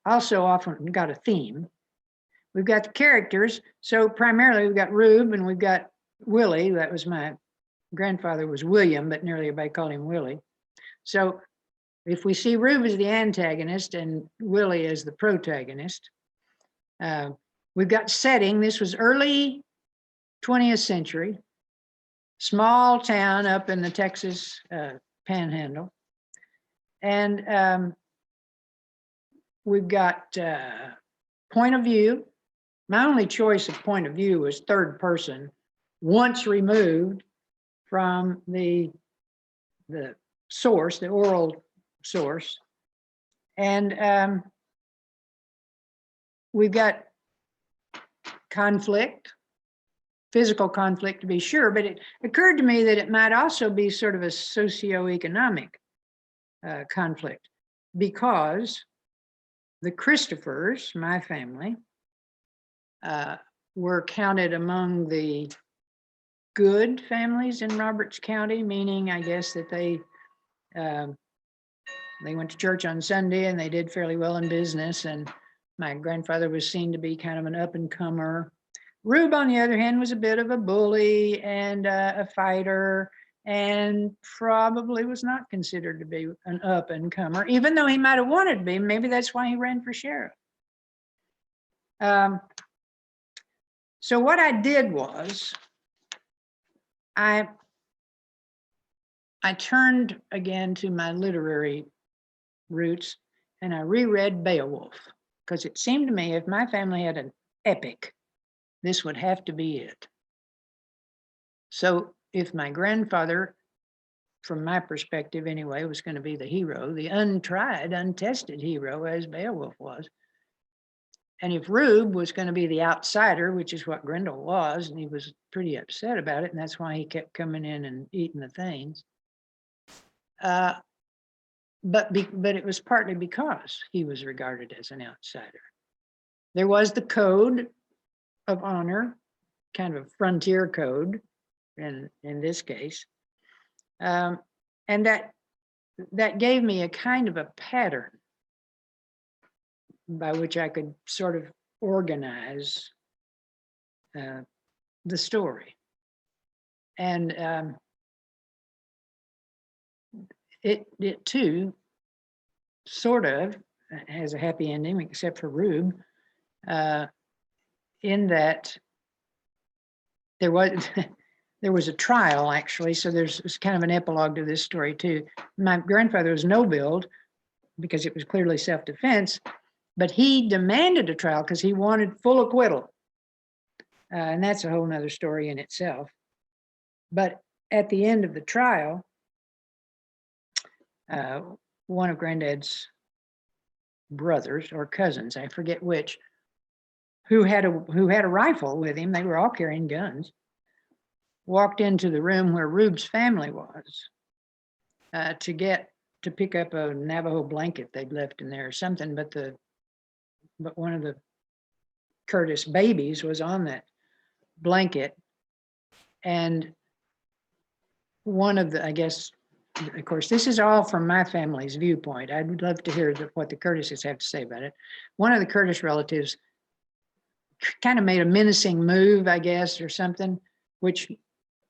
also often got a theme. We've got the characters. So primarily we've got Rube and we've got Willie. That was my grandfather was William, but nearly everybody called him Willie. So if we see Rube as the antagonist and Willie as the protagonist, we've got setting. This was early 20th century, small town up in the Texas panhandle. And we've got point of view. My only choice of point of view was third person, once removed from the source, the oral source. And we've got conflict, physical conflict to be sure, but it occurred to me that it might also be sort of a socioeconomic conflict, because the Christophers, my family, were counted among the good families in Roberts County, meaning, I guess, that they went to church on Sunday and they did fairly well in business. And my grandfather was seen to be kind of an up-and-comer. Rube, on the other hand, was a bit of a bully and a fighter, and probably was not considered to be an up-and-comer, even though he might have wanted to be. Maybe that's why he ran for sheriff. So what I did was, I turned again to my literary roots, and I reread Beowulf, because it seemed to me if my family had an epic, this would have to be it. So if my grandfather, from my perspective anyway, was going to be the hero, the untried, untested hero, as Beowulf was, and if Rube was going to be the outsider, which is what Grendel was, and he was pretty upset about it, and that's why he kept coming in and eating the things. But it was partly because he was regarded as an outsider. There was the code of honor, kind of a frontier code in this case. And that gave me a kind of a pattern by which I could sort of organize the story. And it too sort of has a happy ending, except for Rube, in that there was a trial, actually, so there's kind of an epilogue to this story too. My grandfather was no-billed because it was clearly self-defense, but he demanded a trial because he wanted full acquittal. And that's a whole nother story in itself. But at the end of the trial, one of Granddad's brothers or cousins, I forget which, who had a rifle with him, they were all carrying guns, walked into the room where Rube's family was to pick up a Navajo blanket they'd left in there or something, but one of the Curtis babies was on that blanket, and one of the, I guess, of course, this is all from my family's viewpoint. I'd love to hear what the Curtises have to say about it. One of the Curtis relatives kind of made a menacing move, I guess, or something, which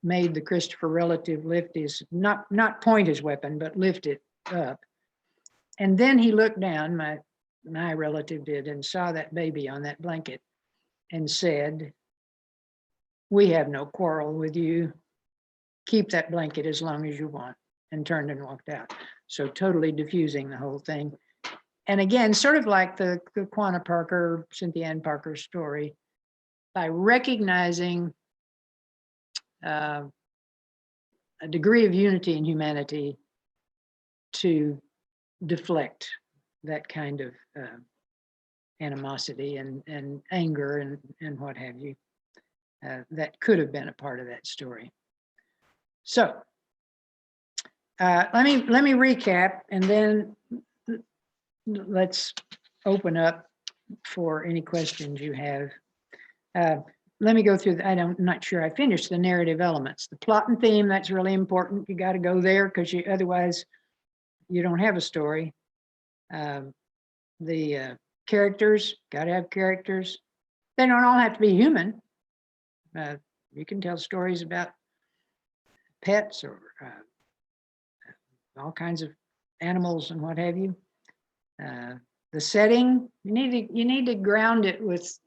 made the Christopher relative lift his, not point his weapon, but lift it up. And then he looked down, my relative did, and saw that baby on that blanket and said, "We have no quarrel with you. Keep that blanket as long as you want," and turned and walked out. So totally diffusing the whole thing. And again, sort of like the Quanah Parker, Cynthia Ann Parker story, by recognizing a degree of unity in humanity to deflect that kind of animosity and anger and what have you, that could have been a part of that story. So let me recap, and then let's open up for any questions you have. Let me go through, I'm not sure I finished the narrative elements. The plot and theme, that's really important. You got to go there because otherwise you don't have a story. The characters, got to have characters. They don't all have to be human. You can tell stories about pets or all kinds of animals and what have you. The setting, you need to ground it with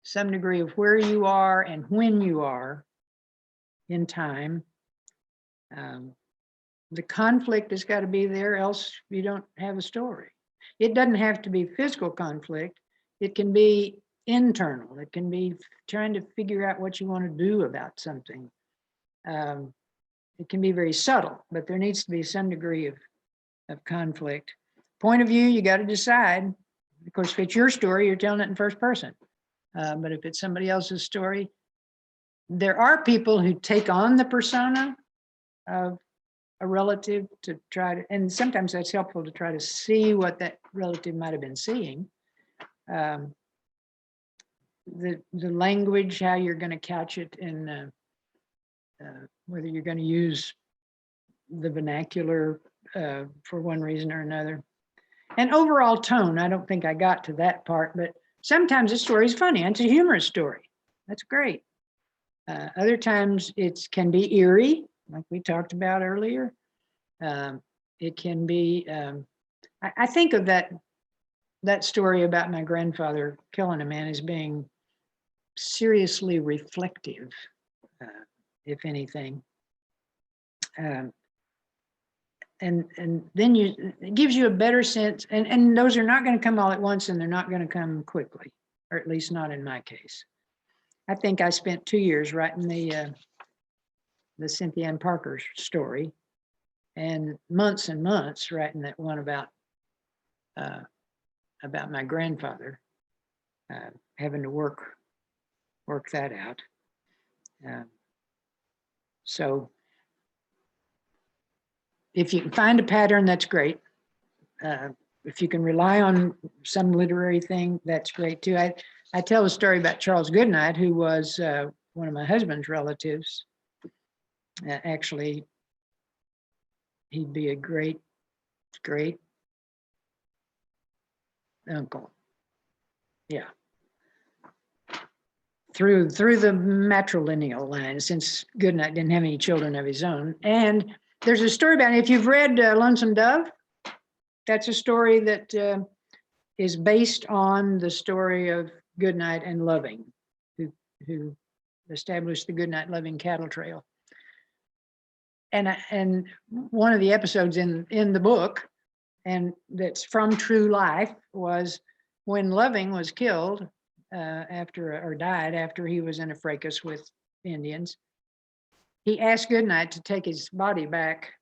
some degree of where you are and when you are in time. The conflict has got to be there, else you don't have a story. It doesn't have to be physical conflict. It can be internal. It can be trying to figure out what you want to do about something. It can be very subtle, but there needs to be some degree of conflict. Point of view, you got to decide. Of course, if it's your story, you're telling it in first person. But if it's somebody else's story, there are people who take on the persona of a relative to try to, and sometimes that's helpful to try to see what that relative might have been seeing. The language, how you're going to couch it, in whether you're going to use the vernacular for one reason or another. And overall tone, I don't think I got to that part, but sometimes a story is funny. It's a humorous story. That's great. Other times it can be eerie, like we talked about earlier. It can be, I think of that story about my grandfather killing a man as being seriously reflective, if anything. And then it gives you a better sense, and those are not going to come all at once, and they're not going to come quickly, or at least not in my case. I think I spent 2 years writing the Cynthia Ann Parker story, and months writing that one about my grandfather, having to work that out. So if you can find a pattern, that's great. If you can rely on some literary thing, that's great too. I tell a story about Charles Goodnight, who was one of my husband's relatives. Actually, he'd be a great uncle. Yeah. Through the matrilineal line, since Goodnight didn't have any children of his own. And there's a story about it. If you've read Lonesome Dove, that's a story that is based on the story of Goodnight and Loving, who established the Goodnight Loving cattle trail. And one of the episodes in the book, and that's from true life, was when Loving was killed died after he was in a fracas with Indians. He asked Goodnight to take his body back,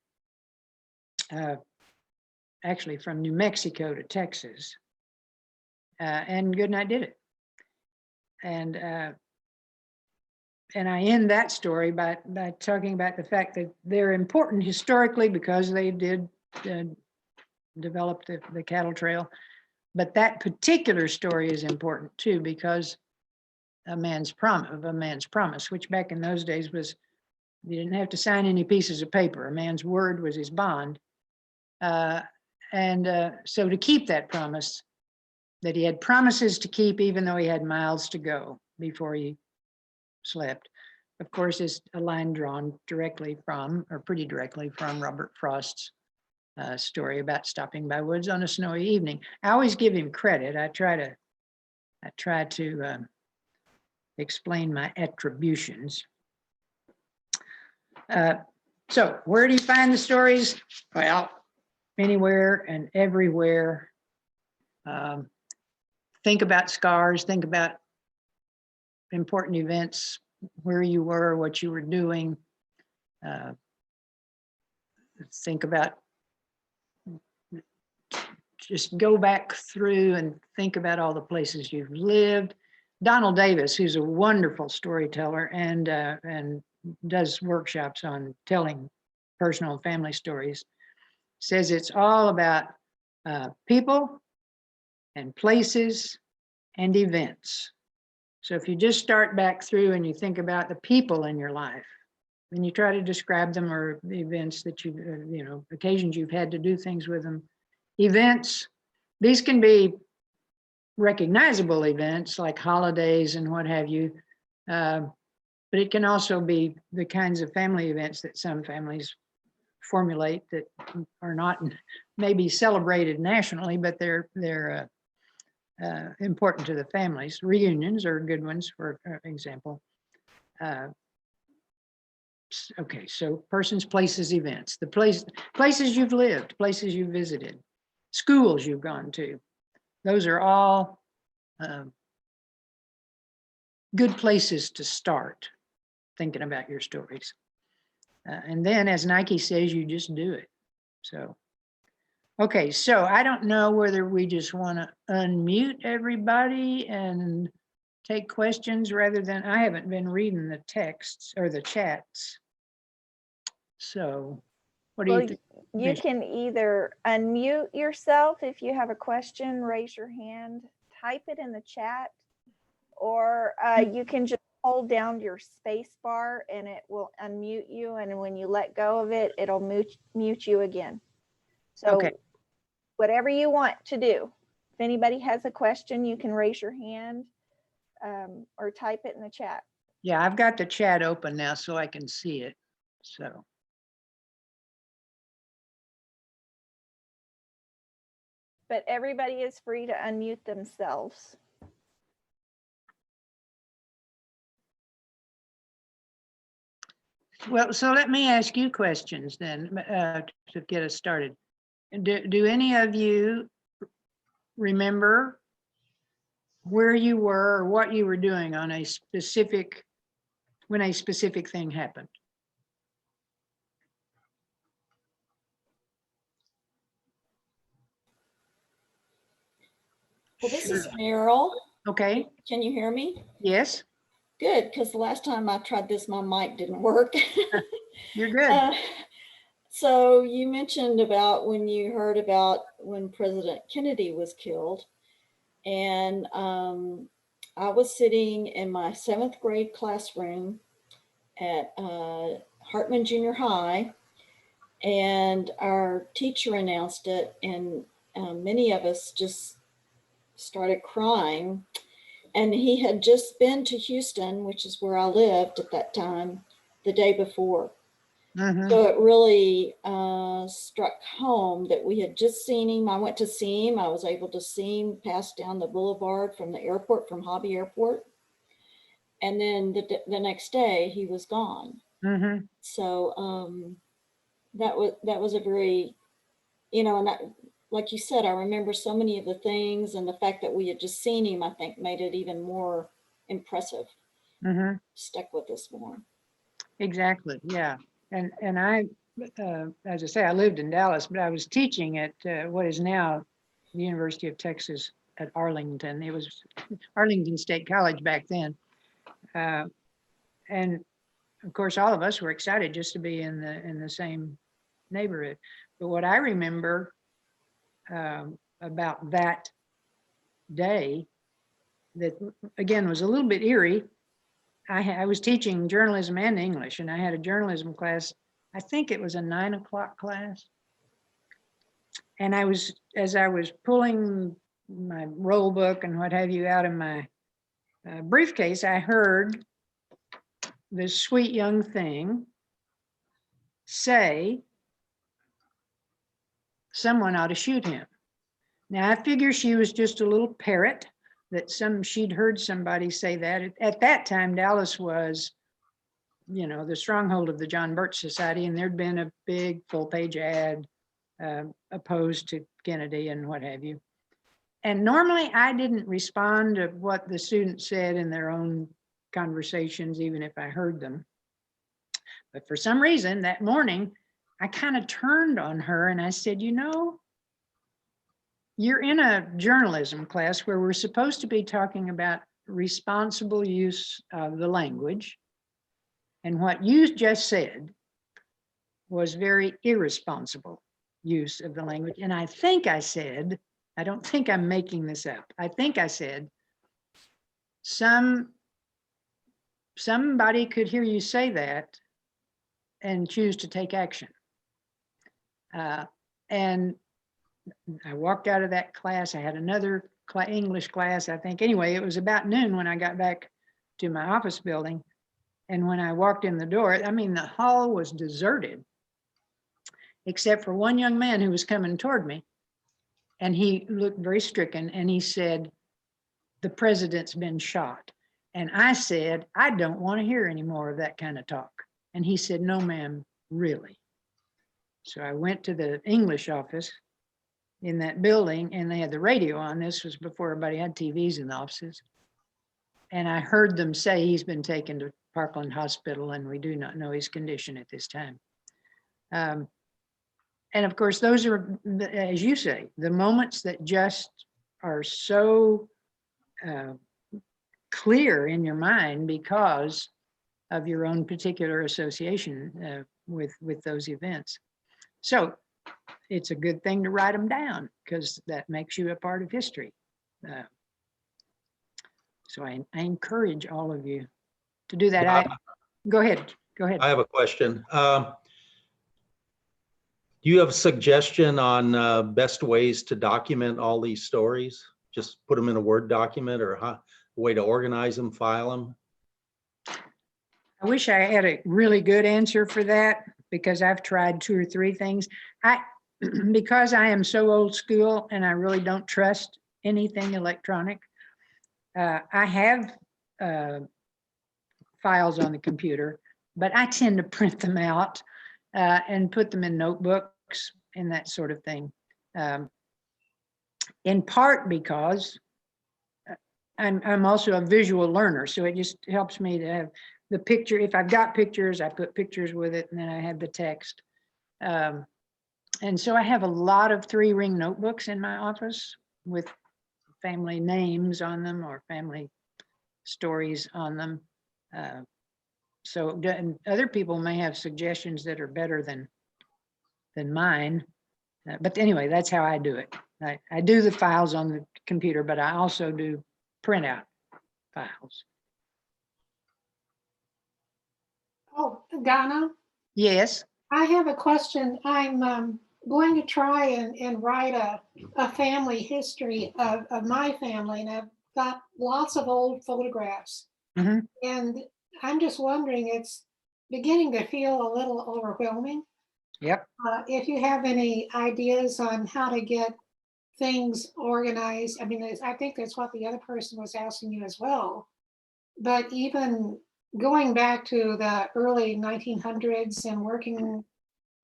actually from New Mexico to Texas, and Goodnight did it. And I end that story by talking about the fact that they're important historically because they did develop the cattle trail. But that particular story is important too, because a man's promise, which back in those days was, you didn't have to sign any pieces of paper. A man's word was his bond. So to keep that promise, that he had promises to keep, even though he had miles to go before he slept, of course, is a line drawn directly from, or pretty directly from, Robert Frost's story about stopping by woods on a snowy evening. I always give him credit. I try to explain my attributions. So where do you find the stories? Well, anywhere and everywhere. Think about scars, think about important events, where you were, what you were doing. Think about, just go back through and think about all the places you've lived. Donald Davis, who's a wonderful storyteller and does workshops on telling personal and family stories, says it's all about people and places and events. So if you just start back through and you think about the people in your life, and you try to describe them, or the events that occasions you've had to do things with them. Events, these can be recognizable events like holidays and what have you, but it can also be the kinds of family events that some families formulate that are not maybe celebrated nationally, but they're important to the families. Reunions are good ones, for example. Okay, so persons, places, events, the places you've lived, places you've visited, schools you've gone to. Those are all good places to start thinking about your stories. And then, as Nike says, you just do it. So, Okay, so I don't know whether we just want to unmute everybody and take questions rather than, I haven't been reading the texts or the chats. So what do you think? You can either unmute yourself if you have a question, raise your hand, type it in the chat, or you can just hold down your space bar and it will unmute you. And when you let go of it, it'll mute you again. So Okay. Whatever you want to do. If anybody has a question, you can raise your hand or type it in the chat. Yeah, I've got the chat open now so I can see it. So. But everybody is free to unmute themselves. Well, so let me ask you questions then to get us started. Do any of you remember where you were or what you were doing on a specific, when a specific thing happened? Well, this is Meryl. Okay. Can you hear me? Yes. Good, because the last time I tried this, my mic didn't work. You're good. So you mentioned about when you heard about when President Kennedy was killed. And I was sitting in my 7th grade classroom at Hartman Junior High. And our teacher announced it. And many of us just started crying. And he had just been to Houston, which is where I lived at that time, the day before. So it really struck home that we had just seen him. I went to see him. I was able to see him pass down the boulevard from the airport, from Hobby Airport. And then the next day he was gone. So that was a very, you know, and that, like you said, I remember so many of the things, and the fact that we had just seen him, I think, made it even more impressive. Stuck with us more. Exactly. Yeah. And I, as I say, I lived in Dallas, but I was teaching at what is now the University of Texas at Arlington. It was Arlington State College back then. And of course, all of us were excited just to be in the same neighborhood. But what I remember about that day that, again, was a little bit eerie. I was teaching journalism and English, and I had a journalism class. I think it was a 9 o'clock class. And as I was pulling my roll book and what have you out of my briefcase, I heard this sweet young thing say, someone ought to shoot him. Now, I figure she was just a little parrot that she'd heard somebody say that. At that time, Dallas was, you know, the stronghold of the John Birch Society, and there'd been a big full-page ad opposed to Kennedy and what have you. And normally I didn't respond to what the students said in their own conversations, even if I heard them. But for some reason that morning, I kind of turned on her and I said, you know, you're in a journalism class where we're supposed to be talking about responsible use of the language. And what you just said was very irresponsible use of the language. And I think I said, I don't think I'm making this up. I think I said, somebody could hear you say that and choose to take action. And I walked out of that class. I had another English class, I think. Anyway, it was about noon when I got back to my office building. And when I walked in the door, I mean, the hall was deserted, except for one young man who was coming toward me. And he looked very stricken and he said, the president's been shot. And I said, I don't want to hear any more of that kind of talk. And he said, no, ma'am, really. So I went to the English office in that building and they had the radio on. This was before everybody had TVs in the offices. And I heard them say he's been taken to Parkland Hospital and we do not know his condition at this time. And of course, those are, as you say, the moments that just are so clear in your mind because of your own particular association with those events. So it's a good thing to write them down because that makes you a part of history. So I encourage all of you to do that. Go ahead. I have a question. Do you have a suggestion on best ways to document all these stories? Just put them in a Word document, or a way to organize them, file them? I wish I had a really good answer for that because I've tried 2 or 3 things. Because I am so old school and I really don't trust anything electronic. I have files on the computer, but I tend to print them out and put them in notebooks and that sort of thing. In part because I'm also a visual learner, so it just helps me to have the picture. If I've got pictures, I put pictures with it, and then I have the text. And so I have a lot of 3-ring notebooks in my office with family names on them or family stories on them. So other people may have suggestions that are better than mine. But anyway, that's how I do it. I do the files on the computer, but I also do print out files. Oh, Donna, Yes. I have a question. I'm going to try and write a family history of my family, and I've got lots of old photographs. Mhm. And I'm just wondering, it's beginning to feel a little overwhelming. Yep. If you have any ideas on how to get things organized, I mean, I think that's what the other person was asking you as well. But even going back to the early 1900s and working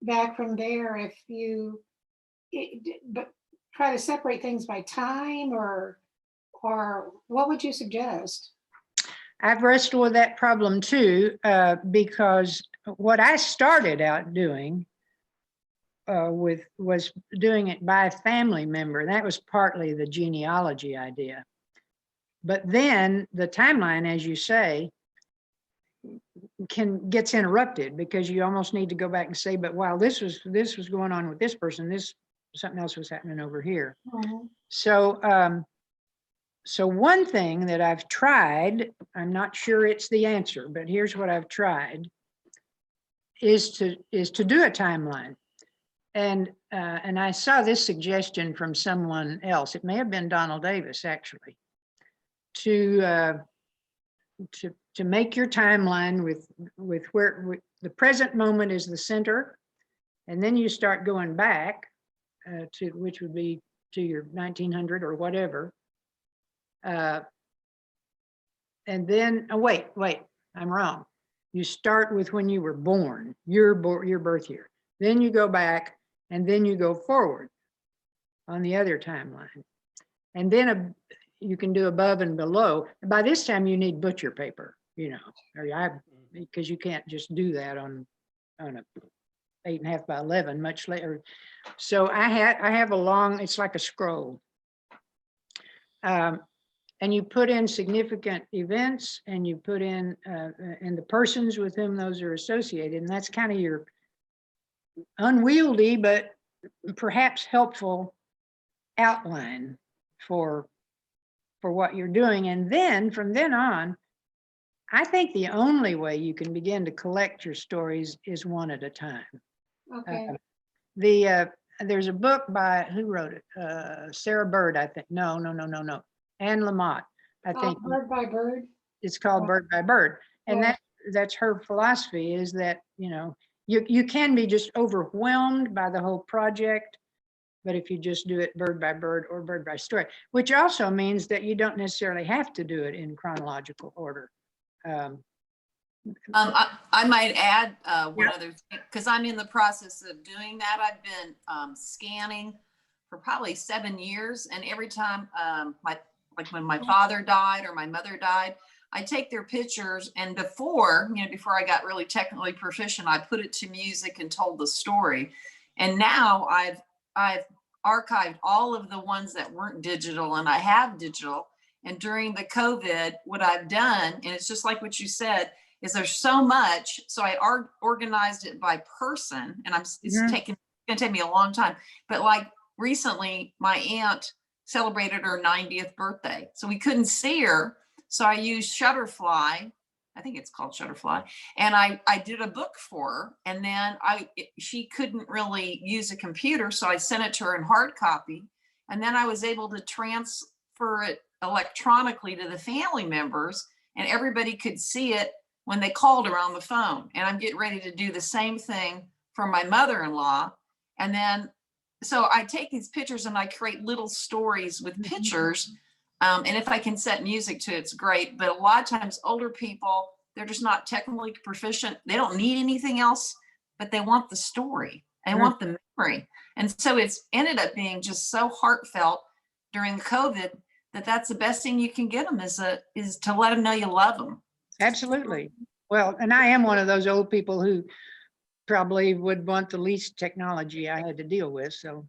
back from there, if you but try to separate things by time, or what would you suggest? I've wrestled with that problem too, because what I started out doing was doing it by family member. That was partly the genealogy idea. But then the timeline, as you say, gets interrupted because you almost need to go back and say, but while this was going on with this person, something else was happening over here. Mhm. So so one thing that I've tried, I'm not sure it's the answer, but here's what I've tried, is to do a timeline. And I saw this suggestion from someone else. It may have been Donald Davis, actually, to make your timeline with where the present moment is the center, and then you start going back to, which would be to your 1900 or whatever. And then, oh, wait, I'm wrong. You start with when you were born, your birth year. Then you go back, and then you go forward on the other timeline. And then you can do above and below. And by this time, you need butcher paper, because you can't just do that on a 8.5 by 11, much later. So I have a long, it's like a scroll. And you put in significant events, and you put in and the persons with whom those are associated, and that's kind of your unwieldy but perhaps helpful outline for what you're doing. And then from then on, I think the only way you can begin to collect your stories is one at a time. Okay. There's a book by, who wrote it? Sarah Bird, I think. No. Anne Lamott, I think. Bird by Bird. It's called Bird by Bird. And Yeah. that's her philosophy, is that, you can be just overwhelmed by the whole project, but if you just do it bird by bird or bird by story, which also means that you don't necessarily have to do it in chronological order. I might add one Yeah. other thing, because I'm in the process of doing that. I've been scanning for probably 7 years, and every time like when my father died or my mother died, I take their pictures, and before I got really technically proficient, I put it to music and told the story. And now I've archived all of the ones that weren't digital, and I have digital. And during the COVID, what I've done, and it's just like what you said, is there's so much. So I organized it by person, and it's gonna take me a long time. But like recently, my aunt celebrated her 90th birthday. So we couldn't see her. So I used Shutterfly. I think it's called Shutterfly. And I did a book for her. And then she couldn't really use a computer. So I sent it to her in hard copy. And then I was able to transfer it electronically to the family members, and everybody could see it when they called her on the phone. And I'm getting ready to do the same thing for my mother-in-law. And then, so I take these pictures and I create little stories with pictures. And if I can set music to it, it's great. But a lot of times older people, they're just not technically proficient. They don't need anything else, but they want the story. They want the memory. And so it's ended up being just so heartfelt during COVID that's the best thing you can get them is to let them know you love them. Absolutely. Well, and I am one of those old people who probably would want the least technology I had to deal with. So,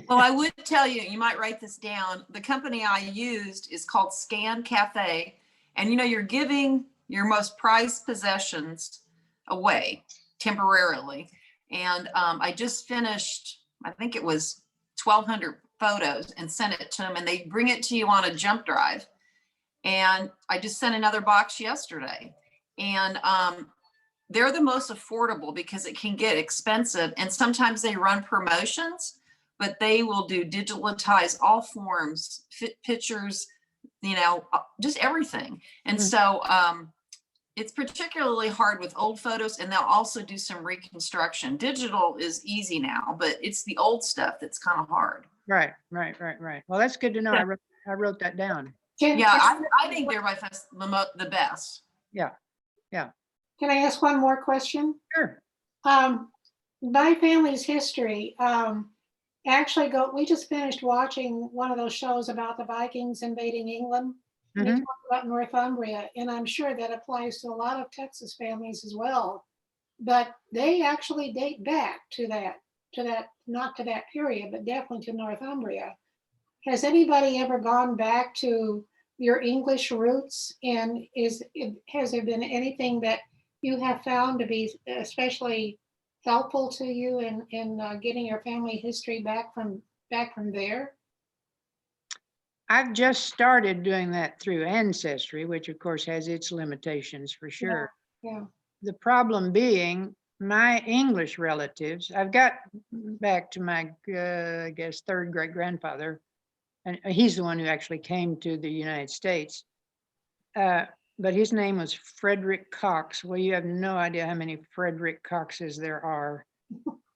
well, I would tell you, you might write this down. The company I used is called Scan Cafe. And, you know, you're giving your most prized possessions away temporarily. And I just finished, I think it was 1,200 photos and sent it to them, and they bring it to you on a jump drive. And I just sent another box yesterday. And they're the most affordable because it can get expensive. And sometimes they run promotions, but they will do digitize all forms, pictures, you know, just everything. And so it's particularly hard with old photos, and they'll also do some reconstruction. Digital is easy now, but it's the old stuff that's kind of hard. Right. Well, that's good to know. Yeah. I wrote that down. I think they're the best. Yeah. Can I ask one more question? Sure. My family's history, we just finished watching one of those shows about the Vikings invading England. And they talk about Northumbria, and I'm sure that applies to a lot of Texas families as well. But they actually date back to that, not to that period, but definitely to Northumbria. Has anybody ever gone back to your English roots? And has there been anything that you have found to be especially helpful to you in getting your family history back from there? I've just started doing that through Ancestry, which of course has its limitations for sure. Yeah. The problem being my English relatives, I've got back to my, I guess, third great grandfather, and he's the one who actually came to the United States. But his name was Frederick Cox. Well, you have no idea how many Frederick Coxes there are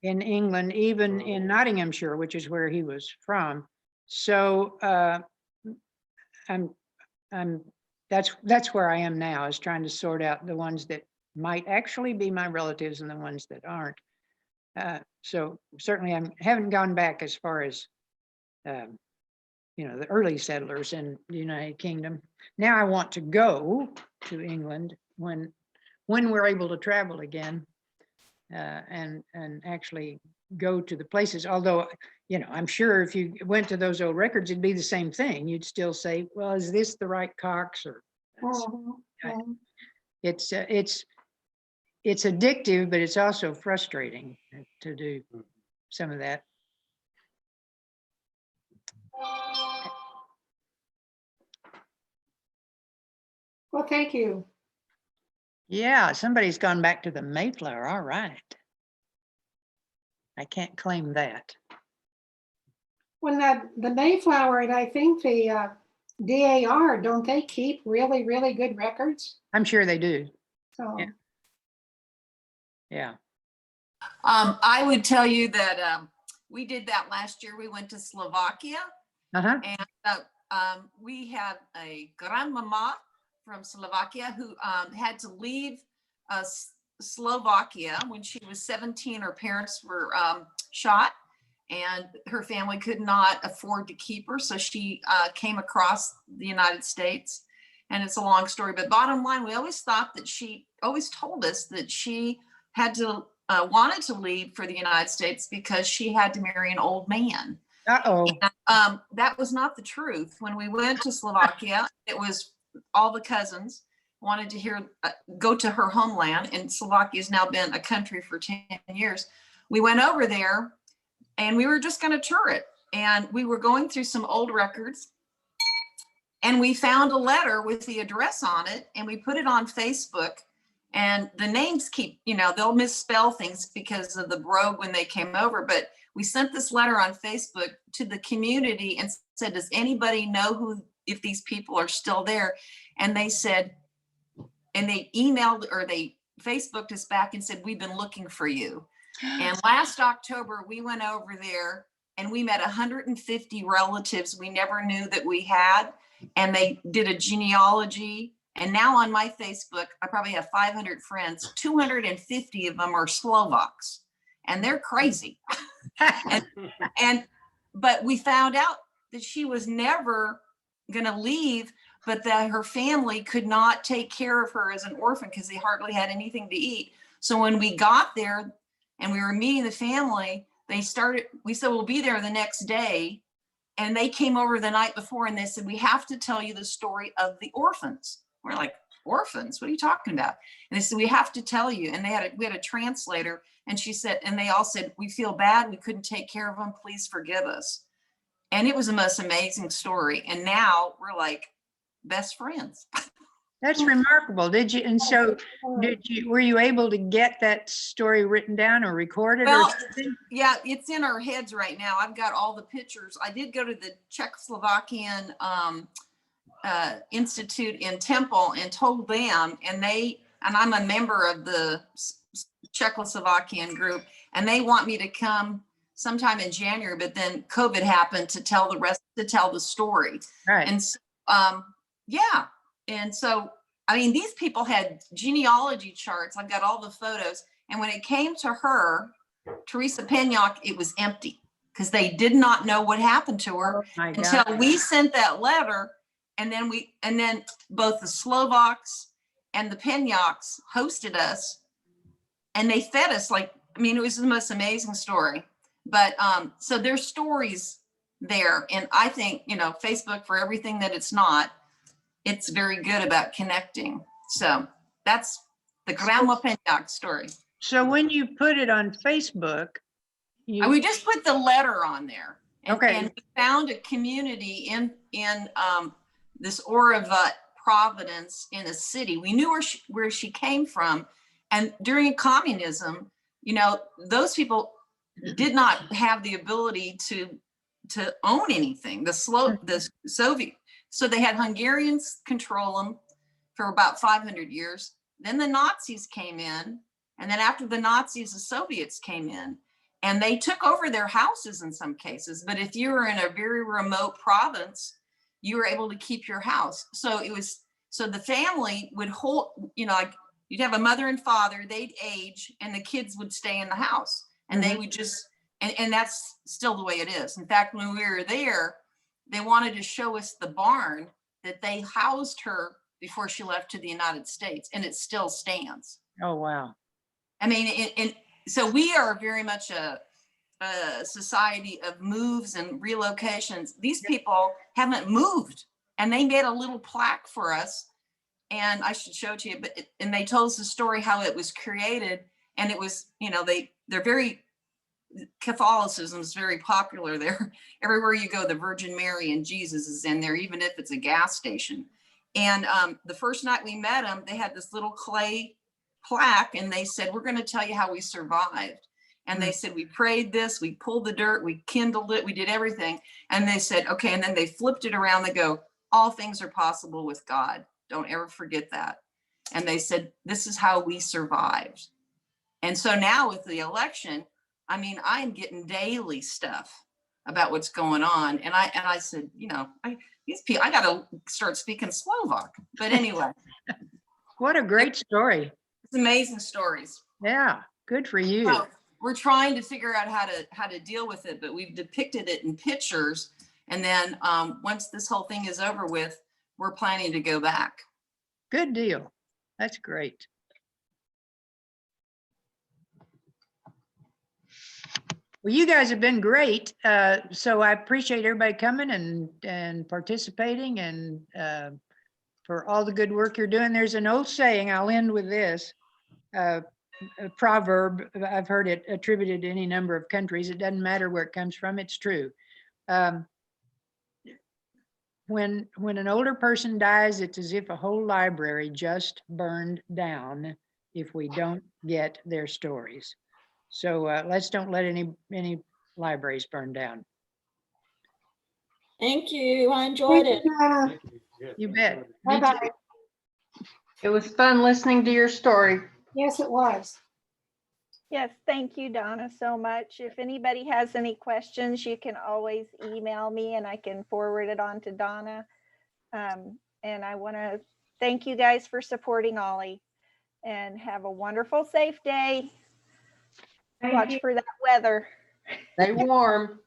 in England, even in Nottinghamshire, which is where he was from. So that's where I am now, is trying to sort out the ones that might actually be my relatives and the ones that aren't. So certainly I haven't gone back as far as the early settlers in the United Kingdom. Now I want to go to England when we're able to travel again, and actually go to the places. Although, I'm sure if you went to those old records, it'd be the same thing. You'd still say, well, is this the right Cox? Or it's addictive, but it's also frustrating to do some of that. Well, thank you. Yeah, somebody's gone back to the Mayflower. All right. I can't claim that. When the Mayflower, and I think the DAR, don't they keep really, really good records? I'm sure they do. So Yeah. I would tell you that we did that last year. We went to Slovakia, and we have a grandmama from Slovakia who had to leave Slovakia when she was 17. Her parents were shot, and her family could not afford to keep her. So she came across the United States, and it's a long story. But bottom line, we always thought that she always told us that she had to wanted to leave for the United States because she had to marry an old man. Uh-oh. And, that was not the truth. When we went to Slovakia, it was all the cousins wanted to go to her homeland, and Slovakia has now been a country for 10 years. We went over there and we were just going to tour it. And we were going through some old records and we found a letter with the address on it, and we put it on Facebook. And the names keep, they'll misspell things because of the brogue when they came over. But we sent this letter on Facebook to the community and said, does anybody know if these people are still there? And they said, and they emailed or they Facebooked us back and said, we've been looking for you. And last October, we went over there and we met 150 relatives we never knew that we had. And they did a genealogy. And now on my Facebook, I probably have 500 friends. 250 of them are Slovaks, and they're crazy. But we found out that she was never going to leave, but that her family could not take care of her as an orphan because they hardly had anything to eat. So when we got there and we were meeting the family, we said, we'll be there the next day. And they came over the night before and they said, we have to tell you the story of the orphans. We're like, orphans? What are you talking about? And they said, we have to tell you. And we had a translator, and she said, and they all said, we feel bad. We couldn't take care of them. Please forgive us. And it was the most amazing story. And now we're like best friends. That's remarkable. Were you able to get that story written down or recorded? Well, yeah, it's in our heads right now. I've got all the pictures. I did go to the Czechoslovakian Institute in Temple and told them, and I'm a member of the Czechoslovakian group, and they want me to come sometime in January, but then COVID happened to tell the story. Right. And so, yeah. And so, I mean, these people had genealogy charts. I've got all the photos. And when it came to her, Teresa Penyak, it was empty because they did not know what happened to her until we sent that letter. And then both the Slovaks and the Penyaks hosted us, and they fed us it was the most amazing story. But so there's stories there. And I think, Facebook, for everything that it's not, it's very good about connecting. So that's the Grandma Penyak story. So when you put it on Facebook, we just put the letter on there. And, okay. And we found a community in this Oravat Providence in a city. We knew where she came from. And during communism, those people did not have the ability to own anything. The Soviet. So they had Hungarians control them for about 500 years. Then the Nazis came in. And then after the Nazis, the Soviets came in, and they took over their houses in some cases. But if you were in a very remote province, you were able to keep your house. So the family would hold, you'd have a mother and father, they'd age, and the kids would stay in the house. And they would just, and that's still the way it is. In fact, when we were there, they wanted to show us the barn that they housed her before she left to the United States, and it still stands. Oh, wow. I mean, so we are very much a society of moves and relocations. These people haven't moved, and they made a little plaque for us, and I should show it to you, and they told us the story how it was created, and it was, they're very, Catholicism is very popular there. Everywhere you go, the Virgin Mary and Jesus is in there, even if it's a gas station. And the first night we met them, they had this little clay plaque, and they said, we're going to tell you how we survived. And they said, we prayed this, we pulled the dirt, we kindled it, we did everything. And they said, okay. And then they flipped it around. They go, all things are possible with God. Don't ever forget that. And they said, this is how we survived. And so now with the election, I mean, I'm getting daily stuff about what's going on. And I said, these people, I got to start speaking Slovak. But anyway. What a great story. It's amazing stories. Yeah, good for you. So we're trying to figure out how to deal with it, but we've depicted it in pictures. And then once this whole thing is over with, we're planning to go back. Good deal. That's great. Well, you guys have been great. So I appreciate everybody coming and participating and for all the good work you're doing. There's an old saying, I'll end with this, a proverb. I've heard it attributed to any number of countries. It doesn't matter where it comes from. It's true. When an older person dies, it's as if a whole library just burned down if we don't get their stories. So let's don't let any libraries burn down. Thank you. I enjoyed it. You bet. Me too. Bye-bye. It was fun listening to your story. Yes, it was. Yes, thank you, Donna, so much. If anybody has any questions, you can always email me and I can forward it on to Donna. And I want to thank you guys for supporting OLLI, and have a wonderful, safe day. Watch for that weather. Stay warm.